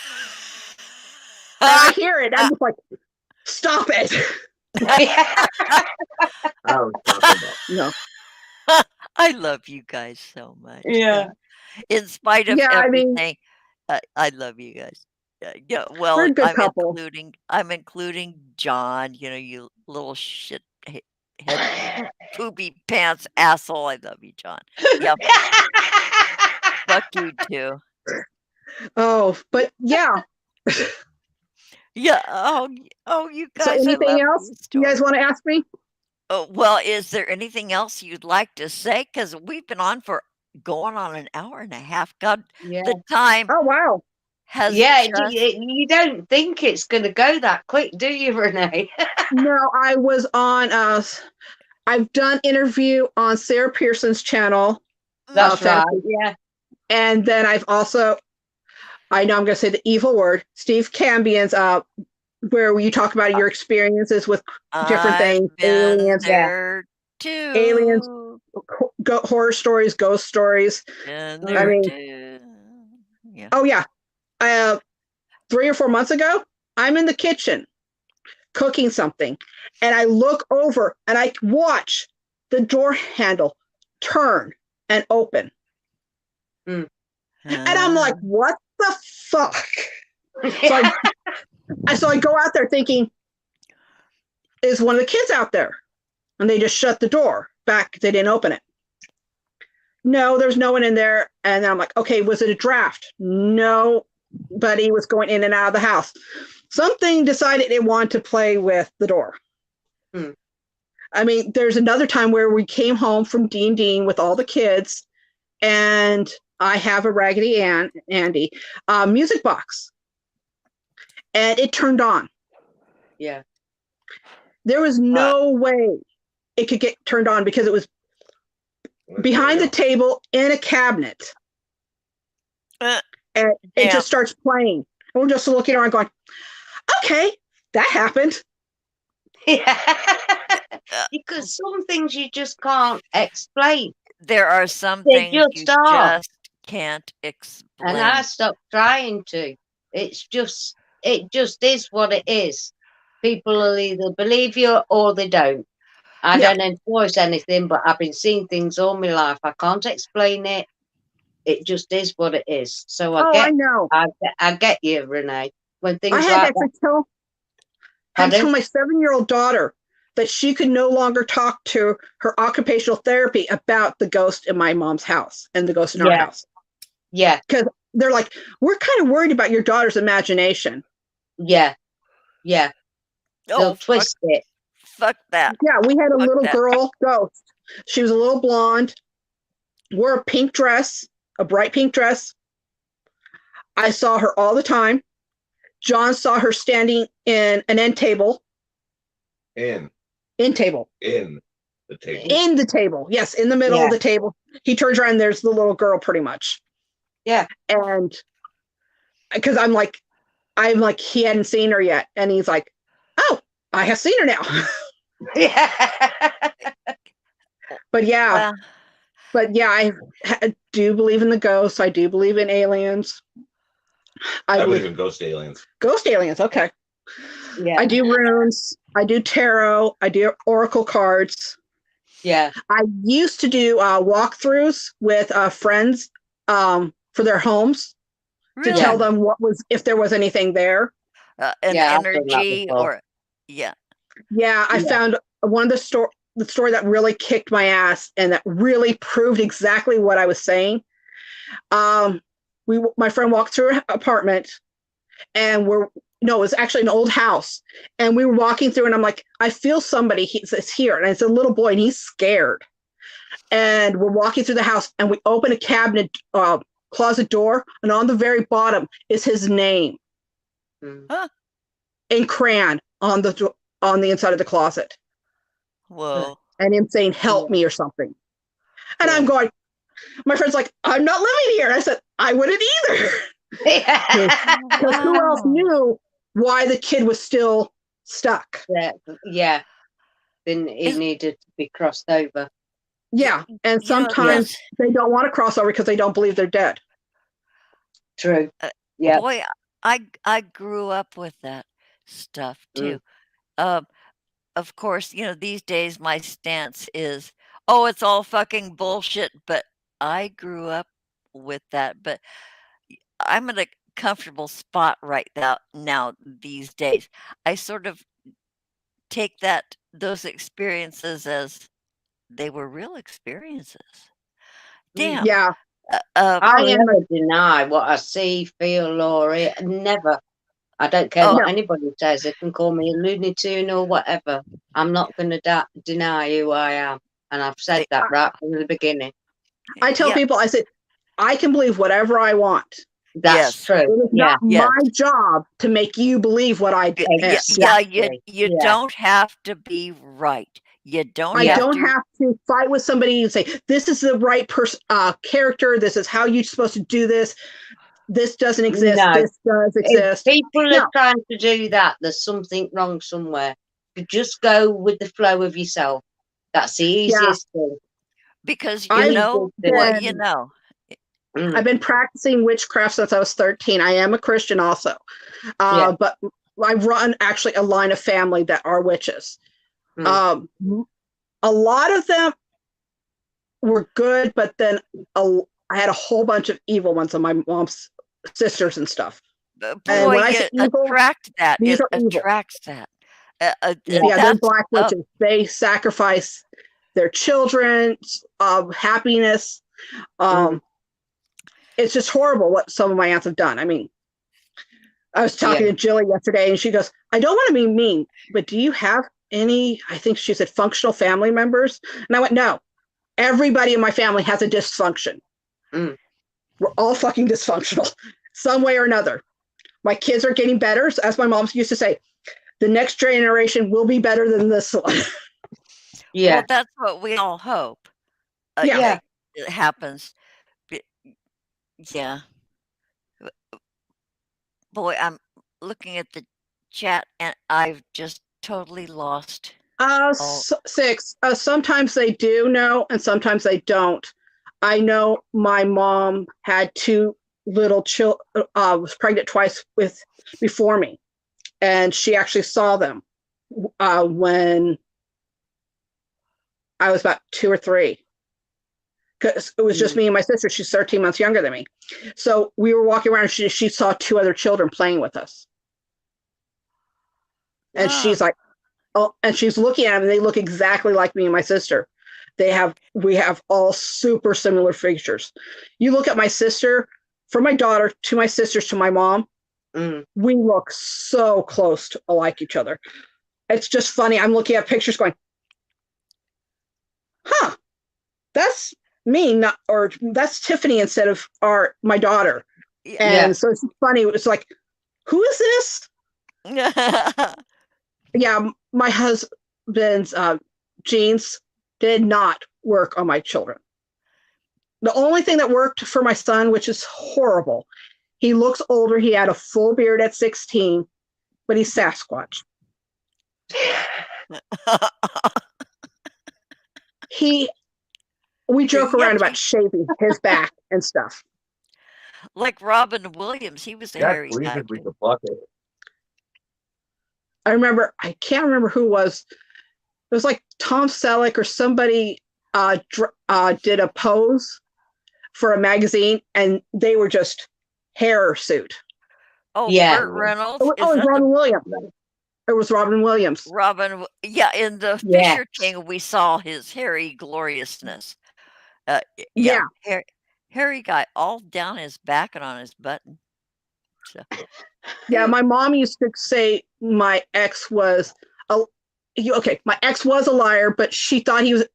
Speaker 3: I hear it. I'm just like, stop it. No.
Speaker 1: I love you guys so much.
Speaker 2: Yeah.
Speaker 1: In spite of everything, I love you guys. Yeah. Well,
Speaker 3: We're a good couple.
Speaker 1: I'm including John. You know, you little shit head poopy pants asshole. I love you, John. Yeah. Fuck you too.
Speaker 3: Oh, but yeah.
Speaker 1: Yeah. Oh, you guys.
Speaker 3: So anything else you guys want to ask me?
Speaker 1: Oh, well, is there anything else you'd like to say? Because we've been on for going on an hour and a half. God, the time.
Speaker 3: Oh, wow.
Speaker 2: You don't think it's going to go that quick, do you, Renee?
Speaker 3: No, I was on, I've done interview on Sarah Pearson's channel.
Speaker 2: That's right, yeah.
Speaker 3: And then I've also, I know I'm going to say the evil word, Steve Cambian's, where you talk about your experiences with different things, aliens,
Speaker 1: too.
Speaker 3: Aliens, horror stories, ghost stories. I mean, oh yeah. 3 or 4 months ago, I'm in the kitchen cooking something, and I look over and I watch the door handle turn and open. And I'm like, what the fuck? So I go out there thinking, is one of the kids out there? And they just shut the door back. They didn't open it. No, there's no one in there. And then I'm like, okay, was it a draft? Nobody was going in and out of the house. Something decided it wanted to play with the door. I mean, there's another time where we came home from Dean with all the kids, and I have a Raggedy Andy music box, and it turned on.
Speaker 2: Yeah.
Speaker 3: There was no way it could get turned on because it was behind the table in a cabinet. And it just starts playing. And we're just looking around going, okay, that happened.
Speaker 2: Yeah. Because some things you just can't explain.
Speaker 1: There are some
Speaker 2: They
Speaker 1: things you
Speaker 2: just are.
Speaker 1: just can't explain.
Speaker 2: And I stopped trying to. It just is what it is. People will either believe you or they don't. I don't enforce anything, but I've been seeing things all my life. I can't explain it. It just is what it is. So
Speaker 3: I know.
Speaker 2: I get you, Renee. When things
Speaker 3: I had
Speaker 2: like
Speaker 3: to tell my 7-year-old daughter that she could no longer talk to her occupational therapy about the ghost in my mom's house and the ghost in our house.
Speaker 2: Yeah.
Speaker 3: Because they're like, we're kind of worried about your daughter's imagination.
Speaker 2: Yeah. Yeah. They'll twist it.
Speaker 1: Fuck that.
Speaker 3: Yeah, we had a little girl ghost. She was a little blonde, wore a pink dress, a bright pink dress. I saw her all the time. John saw her standing in an end table. In the table.
Speaker 4: In the table.
Speaker 3: Yes, in the middle of the table. He turns around, there's the little girl pretty much.
Speaker 2: Yeah.
Speaker 3: And because I'm like, he hadn't seen her yet. And he's like, oh, I have seen her now. But yeah, I do believe in the ghosts. I do believe in aliens.
Speaker 4: I believe in ghost aliens.
Speaker 3: Ghost aliens, okay.
Speaker 2: Yeah.
Speaker 3: I do runes. I do tarot. I do oracle cards.
Speaker 2: Yeah.
Speaker 3: I used to do walkthroughs with friends for their homes to tell them if there was anything there.
Speaker 1: Energy or
Speaker 3: I found one of the story that really kicked my ass and that really proved exactly what I was saying. My friend walked through her apartment, and it was actually an old house, and we were walking through, and I'm like, I feel somebody. He's here, and it's a little boy, and he's scared. And we're walking through the house, and we open a cabinet closet door, and on the very bottom is his name in crayon on the inside of the closet.
Speaker 1: Whoa.
Speaker 3: And him saying, help me or something. And I'm going, my friend's like, I'm not living here. I said, I wouldn't either. Because who else knew why the kid was still stuck?
Speaker 2: Yeah. Then it needed to be crossed over.
Speaker 3: Yeah. And sometimes they don't want to cross over because they don't believe they're dead.
Speaker 2: True. Yeah.
Speaker 1: Boy, I grew up with that stuff too. Of course, these days my stance is, it's all fucking bullshit, but I grew up with that. But I'm in a comfortable spot right now these days. I sort of take those experiences as they were real experiences. Damn.
Speaker 3: Yeah.
Speaker 2: I never deny what I see, feel, Laurie. Never. I don't care what anybody says. They can call me a Looney Tune or whatever. I'm not going to deny who I am. And I've said that right from the beginning.
Speaker 3: I tell people, I said, I can believe whatever I want.
Speaker 2: That's true.
Speaker 3: It is not my job to make you believe what I do.
Speaker 1: You don't have to be right. You don't.
Speaker 3: I don't have to fight with somebody and say, this is the right character. This is how you're supposed to do this. This doesn't exist.
Speaker 2: No.
Speaker 3: This does exist.
Speaker 2: If people are trying to do that, there's something wrong somewhere. You just go with the flow of yourself. That's the easiest thing.
Speaker 1: Because you know what you know.
Speaker 3: I've been practicing witchcraft since I was 13. I am a Christian also. But I run actually a line of family that are witches. A lot of them were good, but then I had a whole bunch of evil ones on my mom's sisters and stuff. And
Speaker 1: Boy,
Speaker 3: when I say
Speaker 1: you
Speaker 3: evil,
Speaker 1: attract that.
Speaker 3: these
Speaker 1: It
Speaker 3: are evil.
Speaker 1: attracts that.
Speaker 3: Yeah, they're
Speaker 1: That's
Speaker 3: black witches. They sacrifice their children's happiness. It's just horrible what some of my aunts have done. I mean, I was talking to Jilly yesterday, and she goes, "I don't want to be mean, but do you have any?" I think she said functional family members, and I went, "No, everybody in my family has a dysfunction. We're all fucking dysfunctional, some way or another. My kids are getting better, as my mom used to say. The next generation will be better than this one."
Speaker 1: Well, that's what we all hope.
Speaker 3: Yeah.
Speaker 1: It happens. Yeah. Boy, I'm looking at the chat and I've just totally lost.
Speaker 3: Six. Sometimes they do know, and sometimes they don't. I know my mom had two little children. Was pregnant twice before me, and she actually saw them when I was about 2 or 3. Because it was just me and my sister. She's 13 months younger than me. So we were walking around, and she saw 2 other children playing with us. And she's like, oh, and she's looking at them, and they look exactly like me and my sister. We have all super similar features. You look at my sister, from my daughter to my sisters to my mom, we look so close to like each other. It's just funny. I'm looking at pictures going, huh, that's me, or that's Tiffany instead of my daughter. And so it's funny. It's like, who is this? Yeah, my husband's genes did not work on my children. The only thing that worked for my son, which is horrible, he looks older. He had a full beard at 16, but he's Sasquatch. We joke around about shaving his back and stuff.
Speaker 1: Like Robin Williams, he was a hairy guy.
Speaker 4: We could pluck it.
Speaker 3: I can't remember who it was. It was like Tom Selleck or somebody did a pose for a magazine, and they were just hair suit.
Speaker 1: Oh, yeah. Burt Reynolds.
Speaker 3: It was Robin Williams. It was Robin Williams.
Speaker 1: In the Fisher King, we saw his hairy gloriousness. Hairy guy, all down his back and on his button. So.
Speaker 3: Yeah, my mom used to say my ex was my ex was a liar, but she thought he was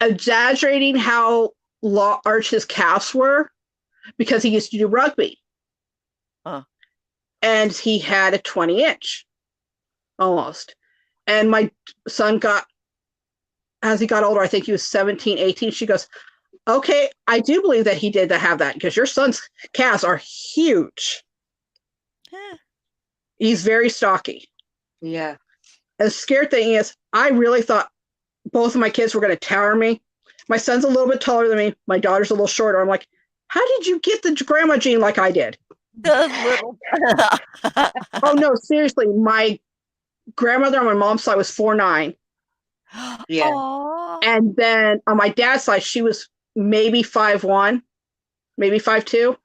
Speaker 3: exaggerating how large his calves were because he used to do rugby. And he had a 20-inch almost. And my son as he got older, I think he was 17, 18, she goes, okay, I do believe that he did have that because your son's calves are huge. He's very stocky.
Speaker 2: Yeah.
Speaker 3: And the scared thing is, I really thought both of my kids were going to tower me. My son's a little bit taller than me. My daughter's a little shorter. I'm like, how did you get the grandma gene like I did?
Speaker 1: The little.
Speaker 3: Oh, no, seriously. My grandmother on my mom's side was 4'9".
Speaker 2: Yeah.
Speaker 1: Aww.
Speaker 3: And then on my dad's side, she was maybe 5'1", maybe 5'2".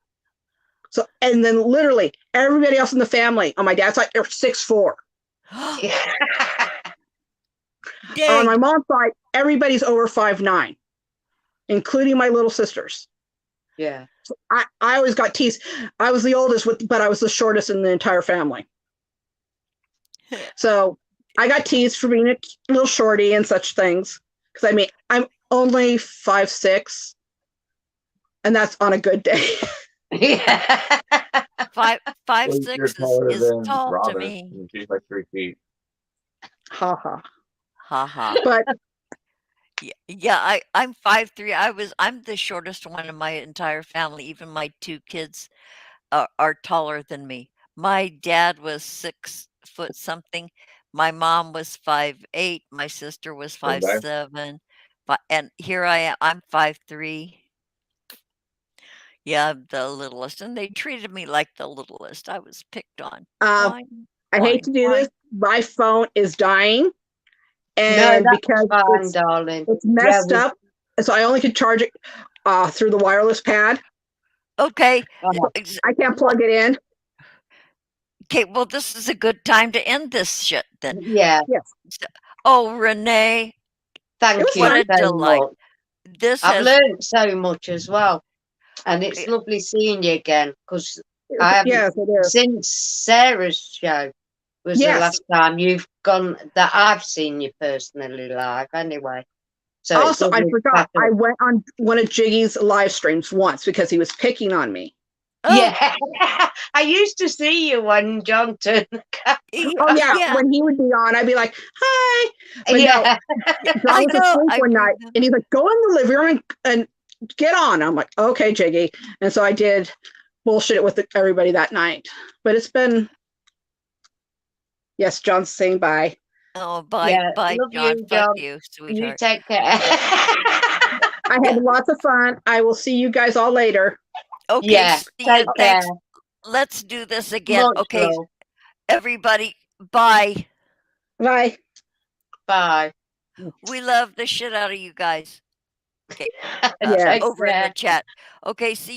Speaker 3: So, and then literally everybody else in the family on my dad's side are 6'4". On my mom's side, everybody's over 5'9", including my little sisters.
Speaker 2: Yeah.
Speaker 3: So I always got teased. I was the oldest, but I was the shortest in the entire family. So I got teased for being a little shorty and such things. Because I mean, I'm only 5'6", and that's on a good day.
Speaker 2: Yeah.
Speaker 1: 5'6" is tall
Speaker 4: Robin,
Speaker 1: to me.
Speaker 4: She's like 3 feet.
Speaker 3: Ha ha.
Speaker 1: Ha ha.
Speaker 3: But
Speaker 1: yeah, I'm 5'3". I'm the shortest one in my entire family. Even my 2 kids are taller than me. My dad was 6 foot something. My mom was 5'8". My sister was 5'7". And here I am. I'm 5'3". Yeah, I'm the littlest, and they treated me like the littlest. I was picked on.
Speaker 3: I hate to do this. My phone is dying, and
Speaker 2: no,
Speaker 3: because
Speaker 2: fine, darling.
Speaker 3: it's messed up, so I only could charge it through the wireless pad.
Speaker 1: Okay.
Speaker 2: Oh,
Speaker 3: I can't plug it in.
Speaker 1: Okay, well, this is a good time to end this shit then.
Speaker 2: yeah.
Speaker 1: Oh, Renee,
Speaker 2: Thank
Speaker 3: was
Speaker 2: you
Speaker 1: what a
Speaker 2: so
Speaker 1: delight.
Speaker 2: much.
Speaker 1: This
Speaker 2: I've
Speaker 1: has
Speaker 2: learned so much as well, and it's
Speaker 1: Yeah.
Speaker 2: lovely seeing you again because I haven't
Speaker 3: Yes, it is.
Speaker 2: since Sarah's show was the
Speaker 3: Yes.
Speaker 2: last time you've gone that I've seen you personally live. Anyway, so it's
Speaker 3: Also, I
Speaker 2: lovely to
Speaker 3: forgot.
Speaker 2: catch
Speaker 3: I
Speaker 2: up.
Speaker 3: went on one of Jiggy's live streams once because he was picking on me.
Speaker 1: Oh,
Speaker 2: Yeah, I used to see you when John turned the camera.
Speaker 3: Oh yeah,
Speaker 1: yeah.
Speaker 3: when he would be on, I'd be like, "Hi," but
Speaker 2: Yeah,
Speaker 3: no, John was
Speaker 1: know,
Speaker 3: asleep
Speaker 1: I
Speaker 3: one night,
Speaker 1: remember.
Speaker 3: and he's like, "Go in the living room and get on." I'm like, "Okay, Jiggy," and so I did bullshit it with everybody that night. But it's been, yes, John's saying bye.
Speaker 1: Oh, bye,
Speaker 2: yeah.
Speaker 1: bye,
Speaker 2: Love
Speaker 1: John.
Speaker 2: you,
Speaker 1: Fuck
Speaker 2: John.
Speaker 1: you,
Speaker 2: You
Speaker 1: sweetheart.
Speaker 2: take care.
Speaker 3: I had lots of fun. I will see you guys all later.
Speaker 1: Okay,
Speaker 2: Yeah,
Speaker 1: see you.
Speaker 2: take care.
Speaker 1: Thanks. Let's do this again.
Speaker 2: Much
Speaker 1: Okay,
Speaker 2: love.
Speaker 1: everybody, bye.
Speaker 3: Bye.
Speaker 2: Bye.
Speaker 1: We love the shit out of you guys. Okay,
Speaker 3: Yeah.
Speaker 2: Take
Speaker 1: over in
Speaker 2: care.
Speaker 1: the chat. Okay, see